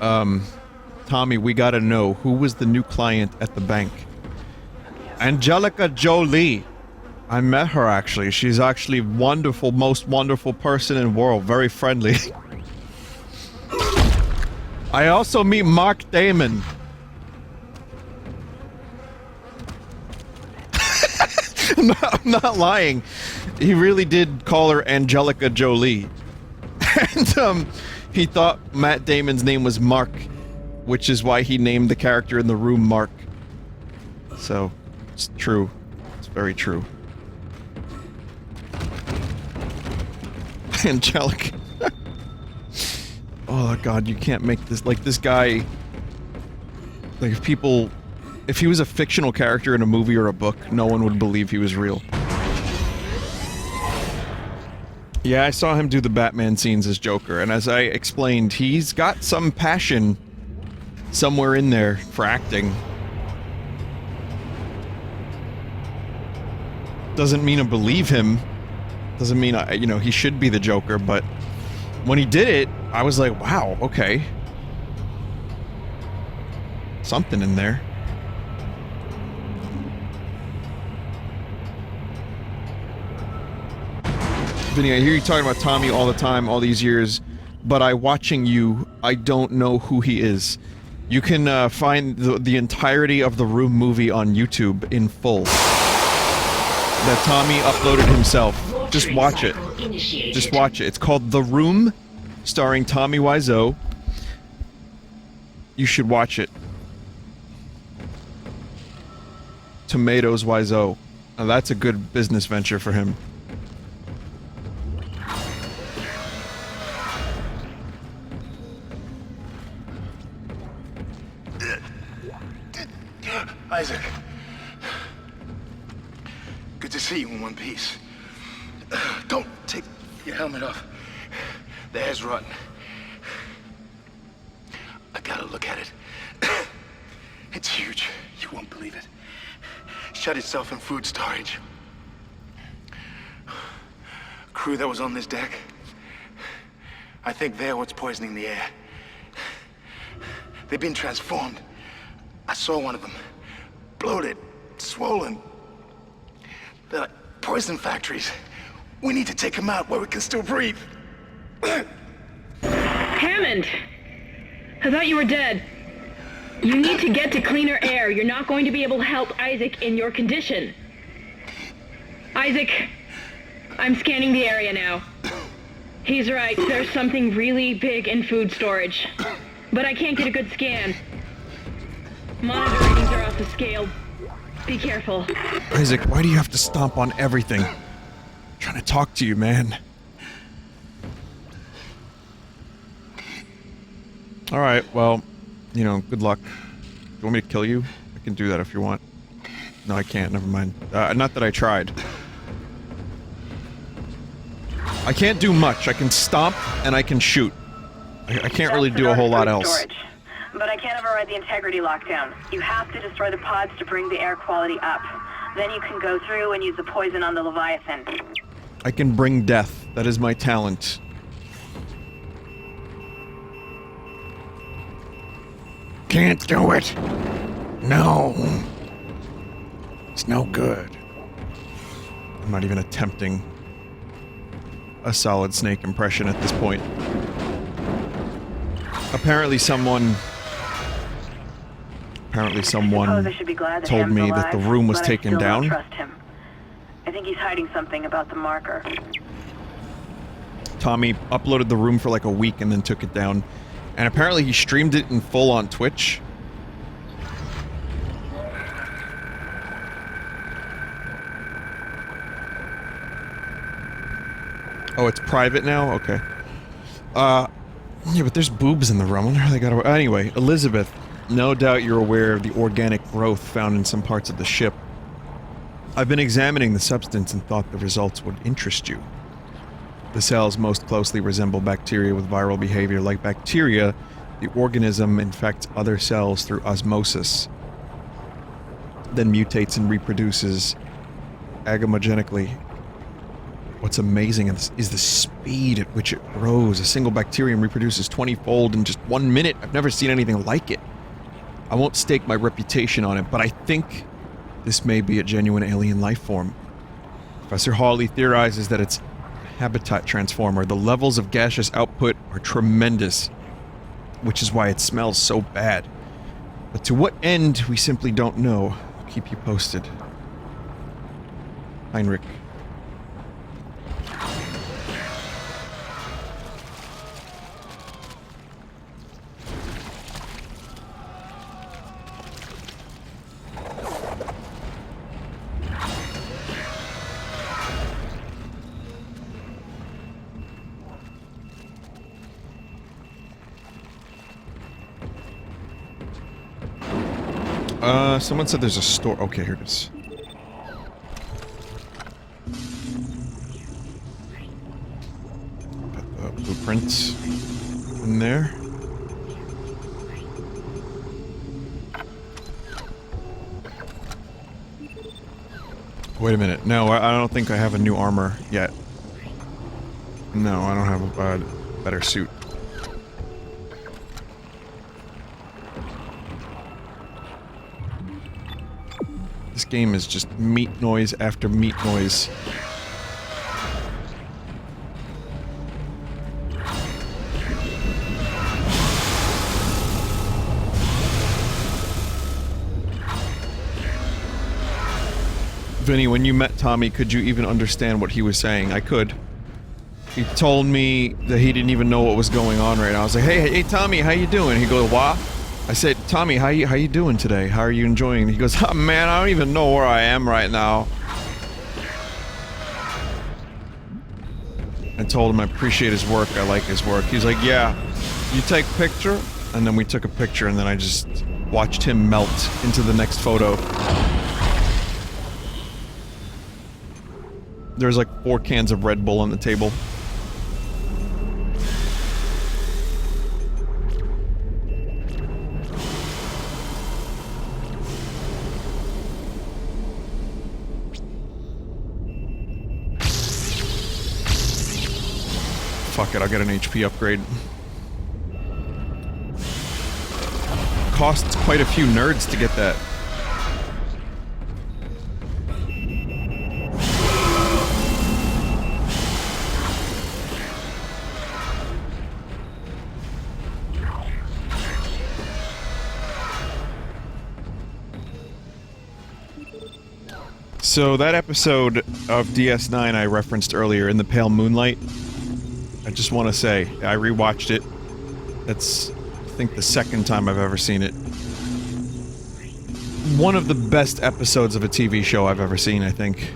Tommy, we gotta know, who was the new client at the bank? Angelica Jolie. I met her, actually. She's actually wonderful, most wonderful person in the world. Very friendly. I also meet Mark Damon. I'm not lying. He really did call her Angelica Jolie. And, he thought Matt Damon's name was Mark, which is why he named the character in The Room Mark. So, it's true. It's very true. Angelica. Oh god, you can't make this, like, this guy, like, if he was a fictional character in a movie or a book, no one would believe he was real. Yeah, I saw him do the Batman scenes as Joker, and as I explained, he's got some passion somewhere in there for acting. Doesn't mean I believe him. Doesn't mean you know, he should be the Joker, but when he did it, I was like, wow, okay. Something in there. Vinny, I hear you talking about Tommy all the time, all these years, but watching you, I don't know who he is. You can find the entirety of the Room movie on YouTube in full. That Tommy uploaded himself. Just watch it. Just watch it. It's called The Room, starring Tommy Wiseau. You should watch it. Tomatoes Wiseau. Now that's a good business venture for him. Isaac. Good to see you in one piece. Don't take your helmet off. The hair's rotten. I gotta look at it. It's huge. You won't believe it. Shut itself in food storage. Crew that was on this deck, I think they're what's poisoning the air. They've been transformed. I saw one of them. Bloated, swollen. They're like poison factories. We need to take them out where we can still breathe. Hammond! I thought you were dead. You need to get to cleaner air. You're not going to be able to help Isaac in your condition. Isaac, I'm scanning the area now. He's right, there's something really big in food storage. But I can't get a good scan. Monitor readings are off the scale. Be careful. Isaac, why do you have to stomp on everything? I'm trying to talk to you, man. Alright, well, you know, good luck. Do you want me to kill you? I can do that if you want. No, I can't, never mind. Not that I tried. I can't do much. I can stomp and I can shoot. I can't really do a whole lot else. Storage. But I can't override the integrity lockdown. You have to destroy the pods to bring the air quality up. Then you can go through and use the poison on the Leviathan. I can bring death. That is my talent. Can't do it. No. It's no good. I'm not even attempting a Solid Snake impression at this point. Apparently someone told me that the room was taken down. Trust him. I think he's hiding something about the marker. Tommy uploaded the room for like a week and then took it down. And apparently he streamed it in full on Twitch. Oh, it's private now? Okay. Yeah, but there's boobs in the room. I wonder how they got away. Anyway, Elizabeth, no doubt you're aware of the organic growth found in some parts of the ship. I've been examining the substance and thought the results would interest you. The cells most closely resemble bacteria with viral behavior. Like bacteria, the organism infects other cells through osmosis, then mutates and reproduces agamogenically. What's amazing is the speed at which it grows. A single bacterium reproduces 20-fold in just 1 minute. I've never seen anything like it. I won't stake my reputation on it, but I think this may be a genuine alien life form. Professor Hawley theorizes that it's a habitat transformer. The levels of gaseous output are tremendous, which is why it smells so bad. But to what end, we simply don't know. I'll keep you posted. Heinrich. Someone said there's a store. Okay, here it is. Put the blueprints in there. Wait a minute. No, I don't think I have a new armor yet. No, I don't have a better suit. This game is just meat noise after meat noise. Vinny, when you met Tommy, could you even understand what he was saying? I could. He told me that he didn't even know what was going on right now. I was like, hey, Tommy, how you doing? He goes, what? I said, Tommy, how you doing today? How are you enjoying? He goes, oh, man, I don't even know where I am right now. I told him I appreciate his work. I like his work. He's like, yeah, you take a picture? And then we took a picture, and then I just watched him melt into the next photo. There's like 4 cans of Red Bull on the table. Fuck it, I'll get an HP upgrade. Costs quite a few nerds to get that. So that episode of DS9 I referenced earlier, In the Pale Moonlight, I just want to say, I rewatched it. That's, I think, the second time I've ever seen it. One of the best episodes of a TV show I've ever seen, I think.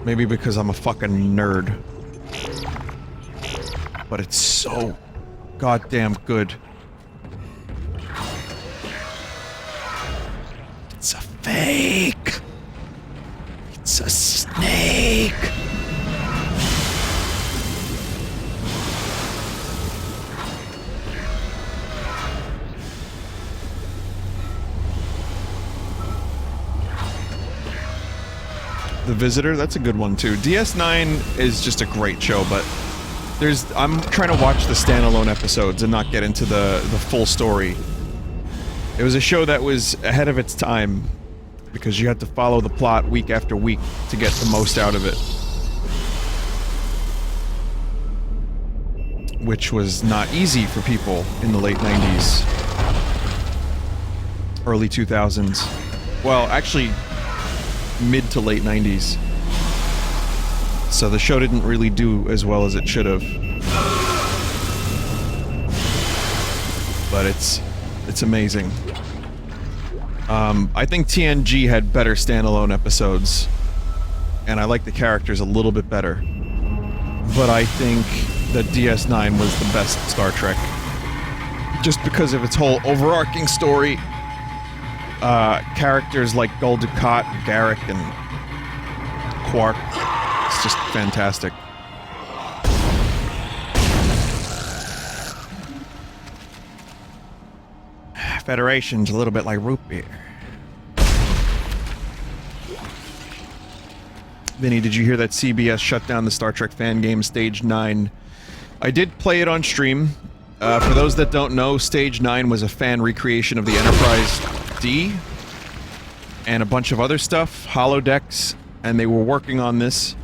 Maybe because I'm a fucking nerd. But it's so goddamn good. It's a fake! It's a snake! The Visitor, that's a good one too. DS9 is just a great show, but I'm trying to watch the standalone episodes and not get into the full story. It was a show that was ahead of its time because you had to follow the plot week after week to get the most out of it. Which was not easy for people in the late 90s. Early 2000s. Well, actually, mid to late 90s. So the show didn't really do as well as it should have. But it's amazing. I think TNG had better standalone episodes, and I like the characters a little bit better. But I think that DS9 was the best Star Trek. Just because of its whole overarching story. Characters like Gul Dukat, Garrick, and Quark. It's just fantastic. Federation's a little bit like root beer. Vinny, did you hear that CBS shut down the Star Trek fan game Stage 9? I did play it on stream. For those that don't know, Stage 9 was a fan recreation of the Enterprise D and a bunch of other stuff, holodecks, and they were working on this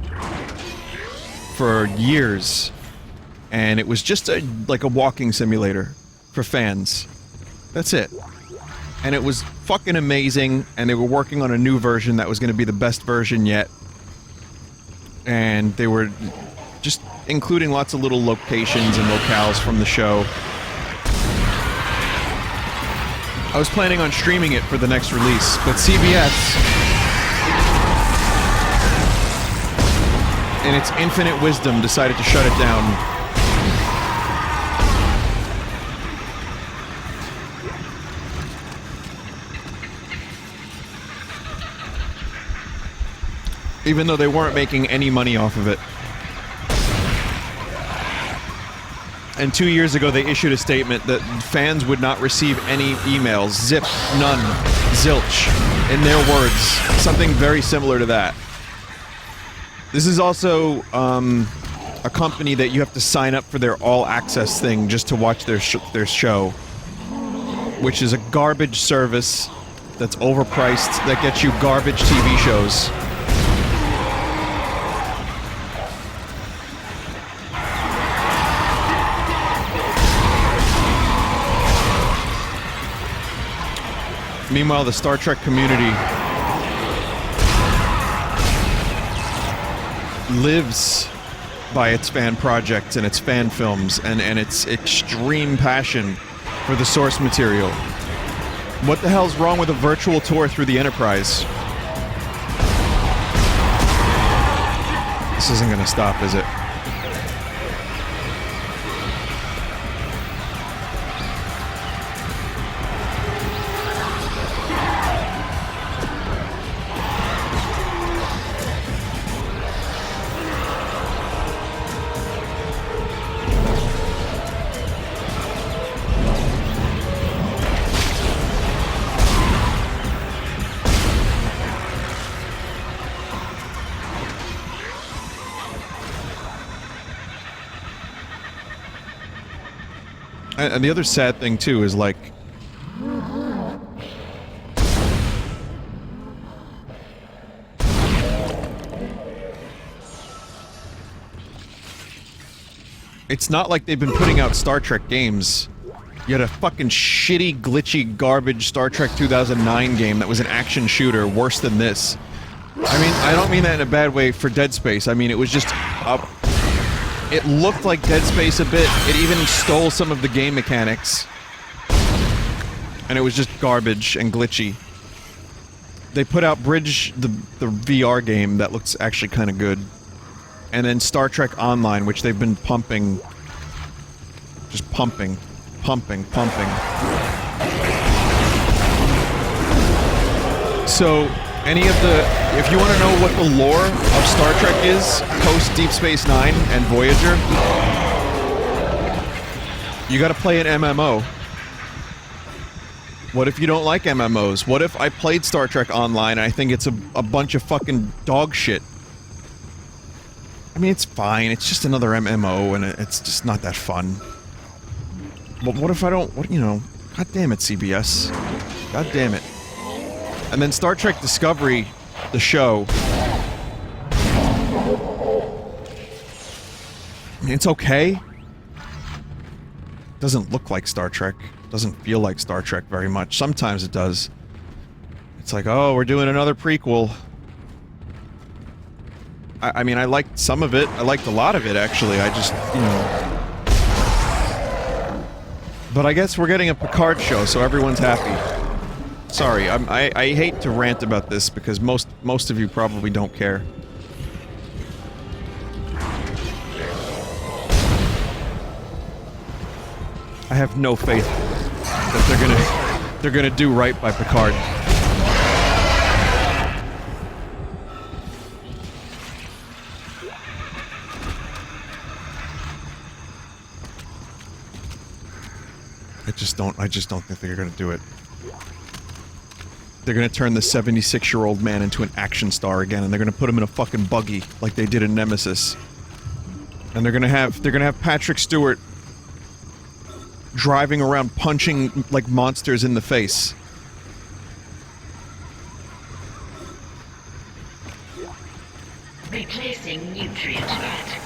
for years. And it was just like a walking simulator for fans. That's it. And it was fucking amazing, and they were working on a new version that was going to be the best version yet. And they were just including lots of little locations and locales from the show. I was planning on streaming it for the next release, but CBS, in its infinite wisdom, decided to shut it down. Even though they weren't making any money off of it. And 2 years ago, they issued a statement that fans would not receive any emails. Zip, none, zilch, in their words. Something very similar to that. This is also a company that you have to sign up for their all-access thing just to watch their show. Which is a garbage service that's overpriced, that gets you garbage TV shows. Meanwhile, the Star Trek community lives by its fan projects and its fan films and its extreme passion for the source material. What the hell's wrong with a virtual tour through the Enterprise? This isn't gonna stop, is it? And the other sad thing, too, is, like... It's not like they've been putting out Star Trek games. You had a fucking shitty, glitchy, garbage Star Trek 2009 game that was an action shooter worse than this. I mean, I don't mean that in a bad way for Dead Space. I mean, it was just... It looked like Dead Space a bit. It even stole some of the game mechanics. And it was just garbage and glitchy. They put out Bridge, the VR game, that looks actually kind of good. And then Star Trek Online, which they've been pumping. Just pumping. Pumping. So... if you want to know what the lore of Star Trek is, post Deep Space Nine and Voyager, you gotta play an MMO. What if you don't like MMOs? What if I played Star Trek Online and I think it's a bunch of fucking dog shit? I mean, it's fine, it's just another MMO and it's just not that fun. But what if I don't, god damn it, CBS. God damn it. And then Star Trek Discovery, the show. I mean, it's okay. Doesn't look like Star Trek. Doesn't feel like Star Trek very much. Sometimes it does. It's like, oh, we're doing another prequel. I mean, I liked some of it. I liked a lot of it, actually. I just, But I guess we're getting a Picard show, so everyone's happy. Sorry, I hate to rant about this because most of you probably don't care. I have no faith that they're gonna do right by Picard. I just don't think they're gonna do it. They're gonna turn the 76-year-old man into an action star again, and they're gonna put him in a fucking buggy like they did in Nemesis. And they're gonna have Patrick Stewart driving around punching like monsters in the face. Replacing nutrient vat.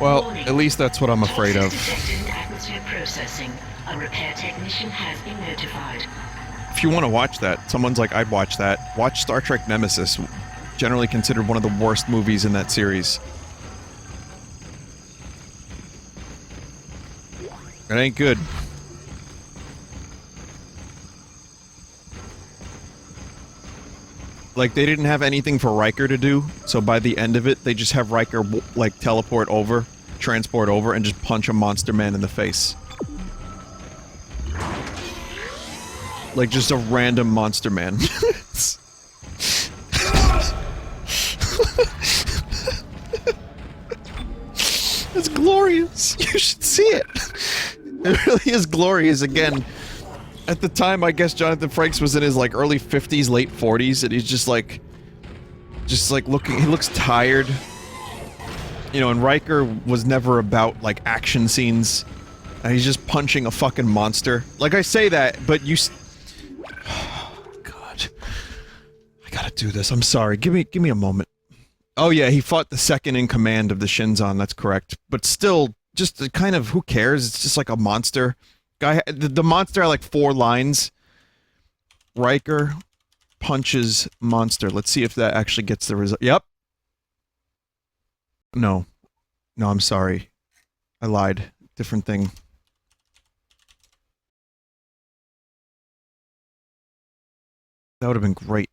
Well, at least that's what I'm afraid of. Detected in atmosphere processing. A repair technician has been notified. If you want to watch that, someone's like, I'd watch that. Watch Star Trek Nemesis. Generally considered one of the worst movies in that series. It ain't good. Like, they didn't have anything for Riker to do, so by the end of it, they just have Riker, like, transport over, and just punch a monster man in the face. Like, just a random monster man. It's glorious. You should see it. It really is glorious. Again, at the time, I guess Jonathan Frakes was in his, like, early 50s, late 40s, and he's just like looking, he looks tired. You know, and Riker was never about, like, action scenes. And he's just punching a fucking monster. Like, I say that, but you God. I gotta do this. I'm sorry. Give me a moment. Oh yeah, he fought the second in command of the Shinzon, that's correct. But still, just kind of, who cares? It's just like a monster. Guy, the monster had like 4 lines. Riker punches monster. Let's see if that actually gets the result. Yep. No. No, I'm sorry. I lied. Different thing. That would have been great.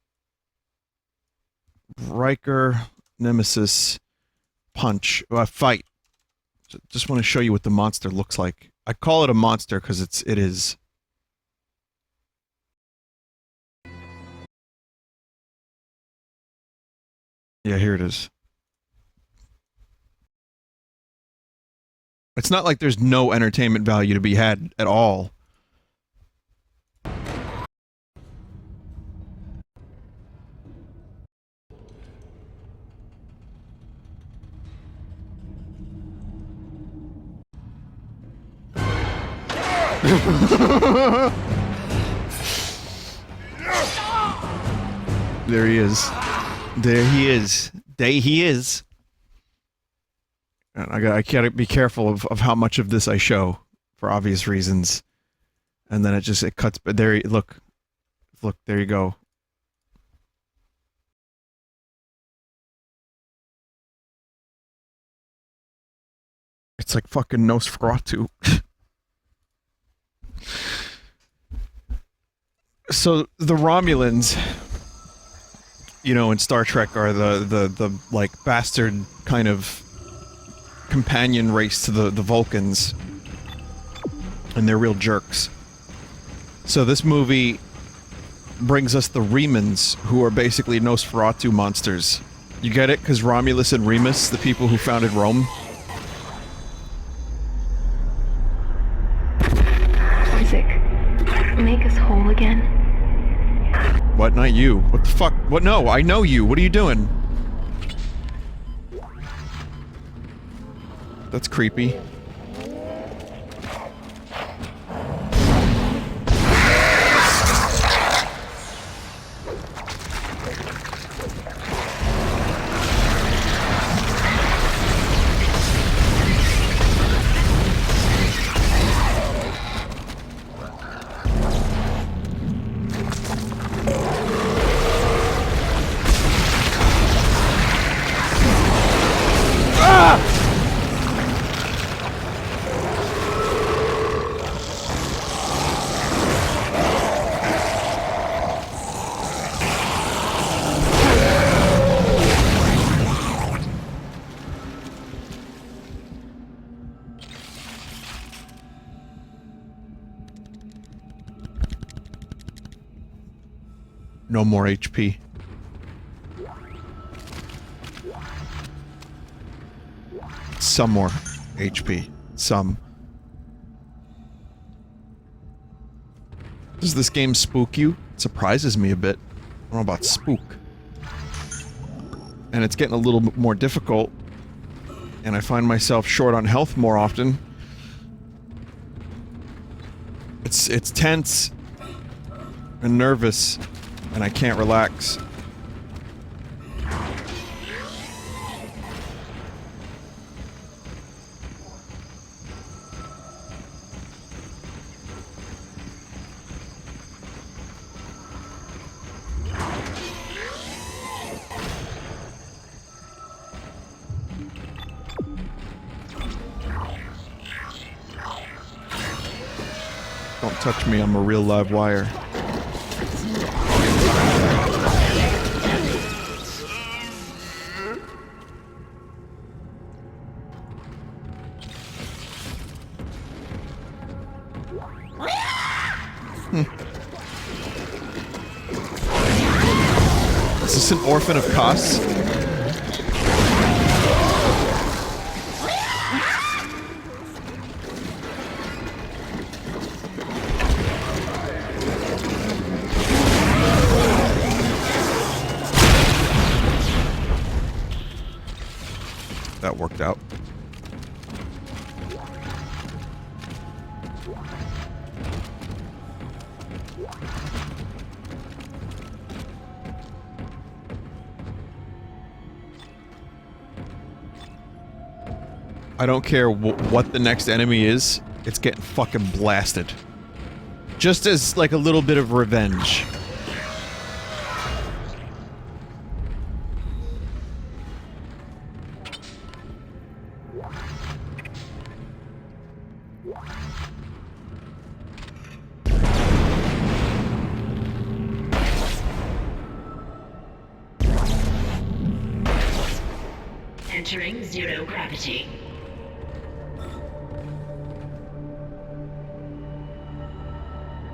Riker, Nemesis, punch, fight. Just want to show you what the monster looks like. I call it a monster because it is. Yeah, here it is. It's not like there's no entertainment value to be had at all. There he is. There he is. There he is. And I gotta be careful of how much of this I show, for obvious reasons. And then it cuts. But there, look, there you go. It's like fucking Nosferatu. So the Romulans, you know, in Star Trek are the like bastard kind of companion race to the Vulcans, and they're real jerks. So this movie brings us the Remans, who are basically Nosferatu monsters. You get it? Because Romulus and Remus, the people who founded Rome. Isaac, make us whole again. What? Not you. What the fuck? What? No, I know you. What are you doing? That's creepy. No more HP. some more HP. Some. Does this game spook you? It surprises me a bit. I don't know about spook. And it's getting a little bit more difficult. And I find myself short on health more often. It's tense and nervous, and I can't relax. Don't touch me, I'm a real live wire. Is this an orphan of Kos? That worked out. I don't care what the next enemy is, it's getting fucking blasted. Just as, like, a little bit of revenge. Entering zero gravity.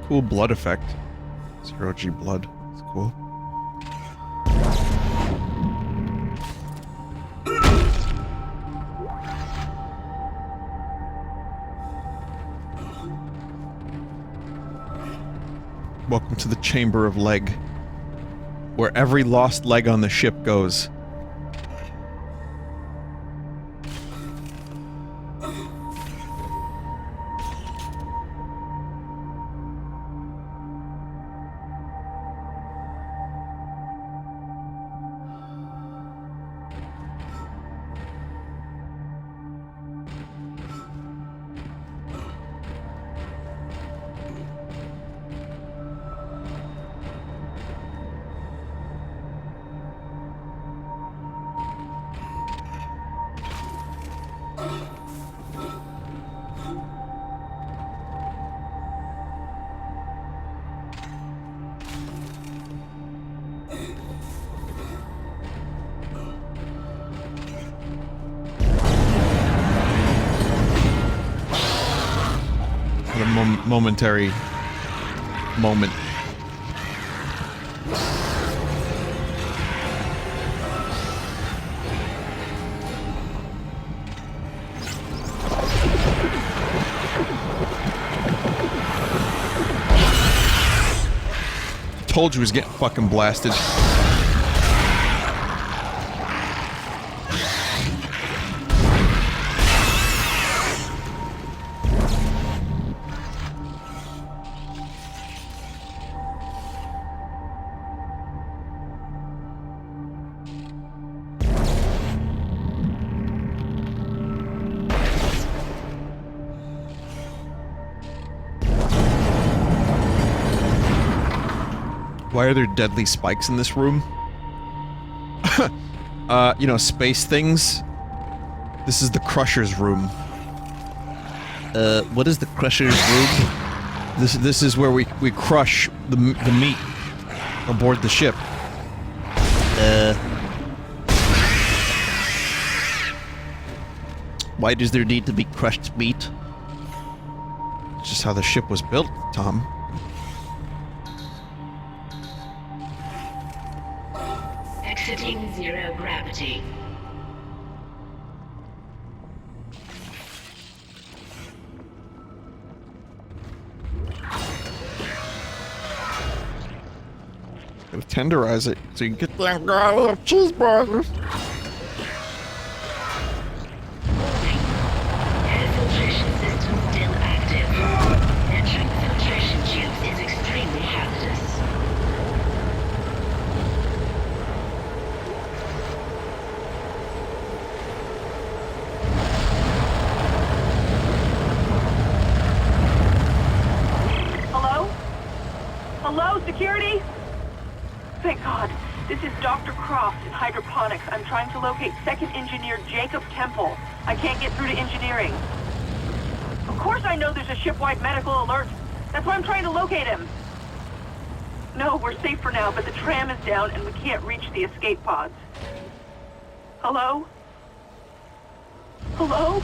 Cool blood effect. 0G blood. It's cool. Welcome to the Chamber of Leg, where every lost leg on the ship goes. Momentary moment. Told you he was getting fucking blasted. Why are there deadly spikes in this room? You know, space things. This is the Crusher's room. What is the Crusher's room? This is where we crush the meat aboard the ship. Why does there need to be crushed meat? It's just how the ship was built, Tom. Exiting zero gravity. tenderize it so you can get that little cheeseburger. Air filtration system still active. Entering filtration tubes is extremely hazardous. Hello? Hello, security? Thank God. This is Dr. Croft in hydroponics. I'm trying to locate second engineer Jacob Temple. I can't get through to engineering. Of course I know there's a ship-wide medical alert. That's why I'm trying to locate him. No, we're safe for now, but the tram is down and we can't reach the escape pods. Hello? Hello?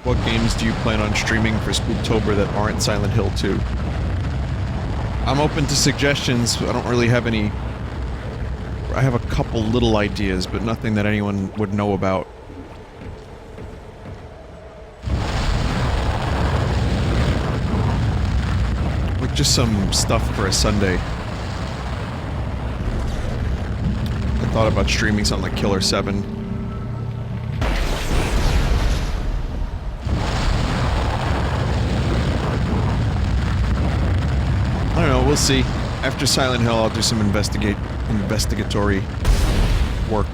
What games do you plan on streaming for Spooktober that aren't Silent Hill 2? I'm open to suggestions. I don't really have any... I have a couple little ideas, but nothing that anyone would know about. Like just some stuff for a Sunday. I thought about streaming something like Killer 7. I don't know, we'll see. After Silent Hill, I'll do some investigatory work.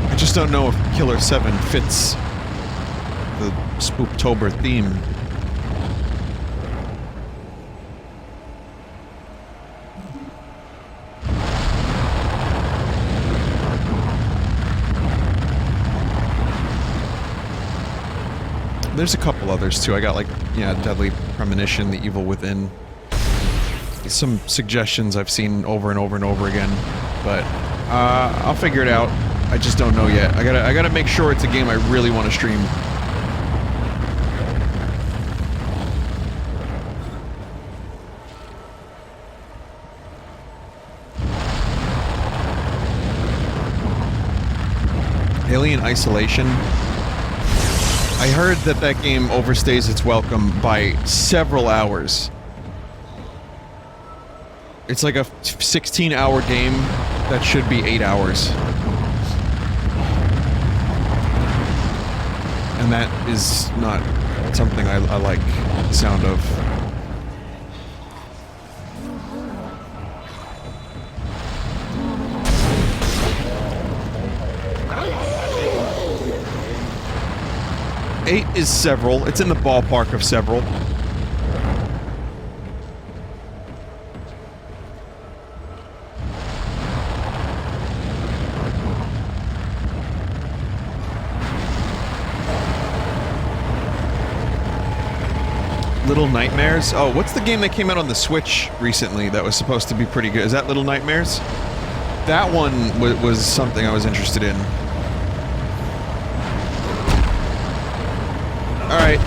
I just don't know if Killer 7 fits the Spooktober theme. There's a couple others too. I got like, yeah, Deadly Premonition, The Evil Within. Some suggestions I've seen over and over and over again, but I'll figure it out. I just don't know yet. I gotta make sure it's a game I really want to stream. Alien Isolation. I heard that that game overstays its welcome by several hours. It's like a 16-hour game that should be 8 hours. And that is not something I like the sound of. Eight is several. It's in the ballpark of several. Little Nightmares? Oh, what's the game that came out on the Switch recently that was supposed to be pretty good? Is that Little Nightmares? That one was something I was interested in. Alright.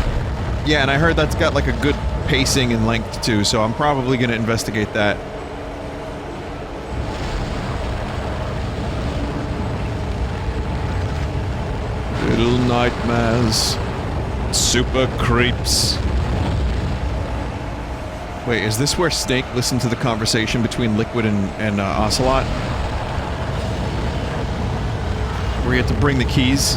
Yeah, and I heard that's got like a good pacing and length too, so I'm probably gonna investigate that. Little Nightmares. Super Creeps. Wait, is this where Snake listened to the conversation between Liquid and Ocelot? Where you had to bring the keys?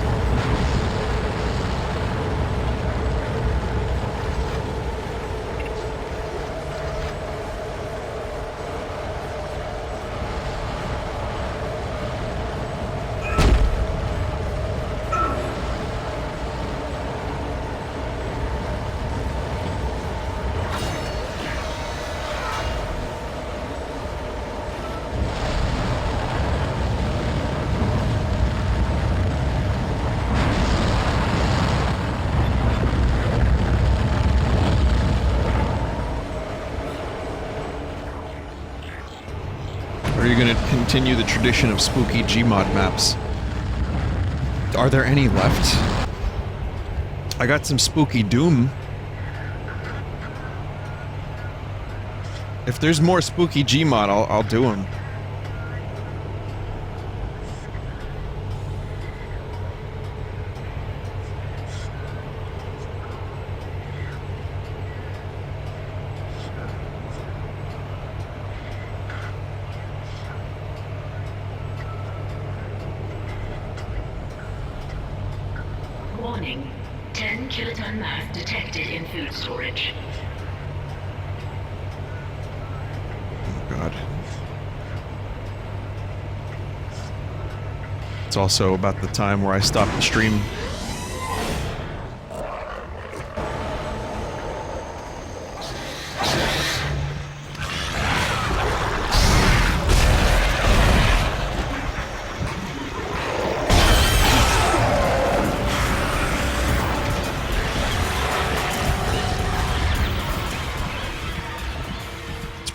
Continue the tradition of spooky Gmod maps. Are there any left? I got some spooky Doom If there's more spooky Gmod, I'll do them. Warning. 10 kiloton mass detected in food storage. Oh god. It's also about the time where I stopped the stream.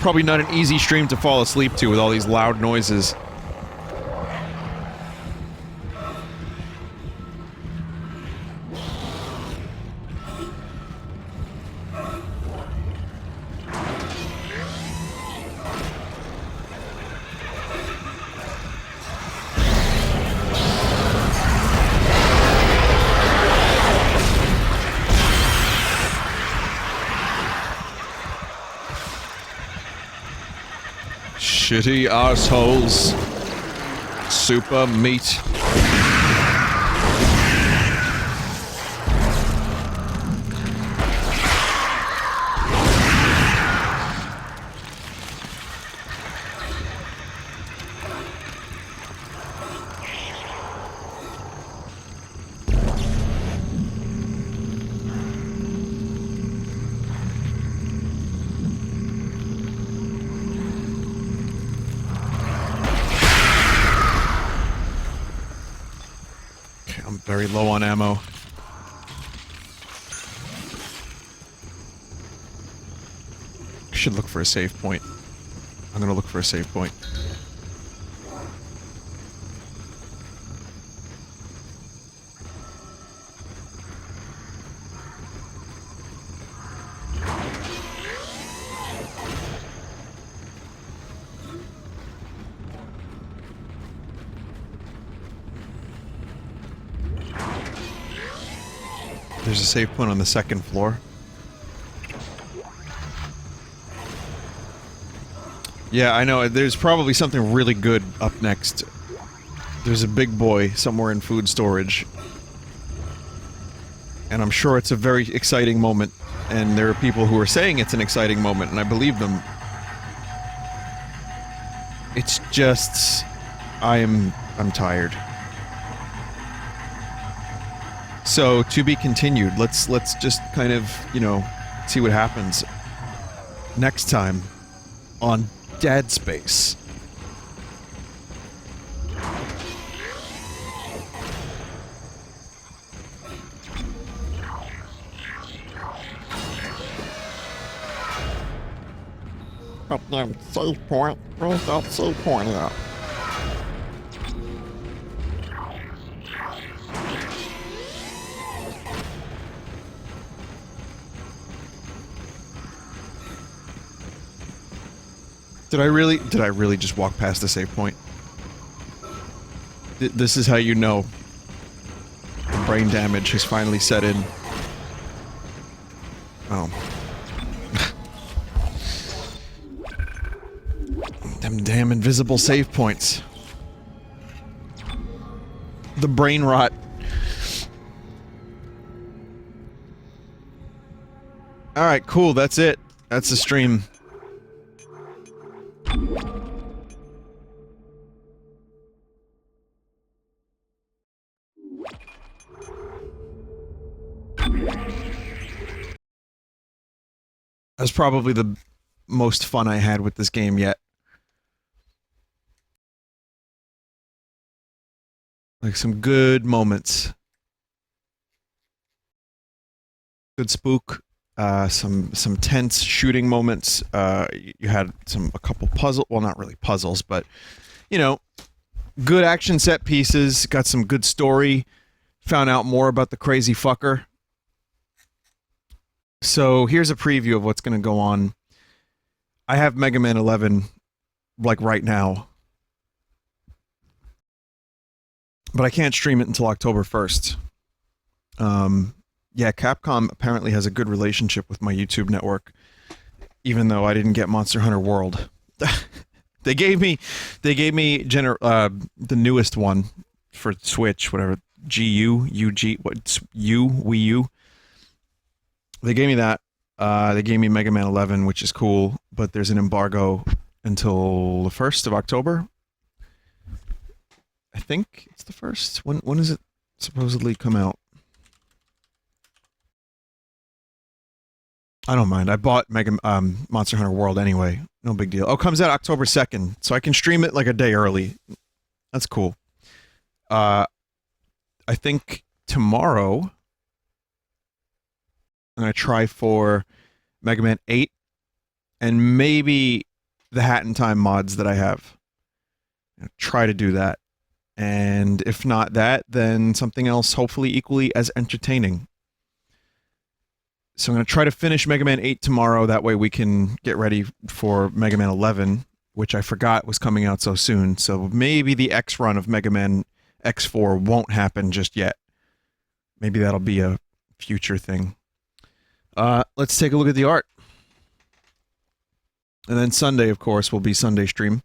Probably not an easy stream to fall asleep to with all these loud noises. Shitty assholes. Super meat. Very low on ammo. Should look for a save point. I'm gonna look for a save point. There's a save point on the second floor. Yeah, I know. There's probably something really good up next. There's a big boy somewhere in food storage. And I'm sure it's a very exciting moment. And there are people who are saying it's an exciting moment, and I believe them. It's just... I'm tired. So, to be continued. Let's just kind of, you know, see what happens next time on Dead Space. Goddamn save point. Where's that save point at? Did I really just walk past the save point? This is how you know the brain damage has finally set in. Oh. Them damn invisible save points. The brain rot. Alright, cool, that's it. That's the stream. That's probably the most fun I had with this game yet. Like some good moments. Good spook. Some tense shooting moments. You had a couple well, not really puzzles, but, you know, good action set pieces. Got some good story. Found out more about the crazy fucker. So here's a preview of what's going to go on. I have Mega Man 11 like right now. But I can't stream it until October 1st. Yeah, Capcom apparently has a good relationship with my YouTube network, even though I didn't get Monster Hunter World. They gave me the newest one for Switch, whatever, Wii U. They gave me that. They gave me Mega Man 11, which is cool, but there's an embargo until the 1st of October. I think it's the 1st. When does it supposedly come out? I don't mind. I bought Monster Hunter World anyway. No big deal. Oh, it comes out October 2nd, so I can stream it like a day early. That's cool. I think tomorrow I'm going to try for Mega Man 8 and maybe the Hat in Time mods that I have. I'm going to try to do that. And if not that, then something else hopefully equally as entertaining. So I'm going to try to finish Mega Man 8 tomorrow. That way we can get ready for Mega Man 11, which I forgot was coming out so soon. So maybe the X run of Mega Man X4 won't happen just yet. Maybe that'll be a future thing. Let's take a look at the art. And then Sunday, of course, will be Sunday stream.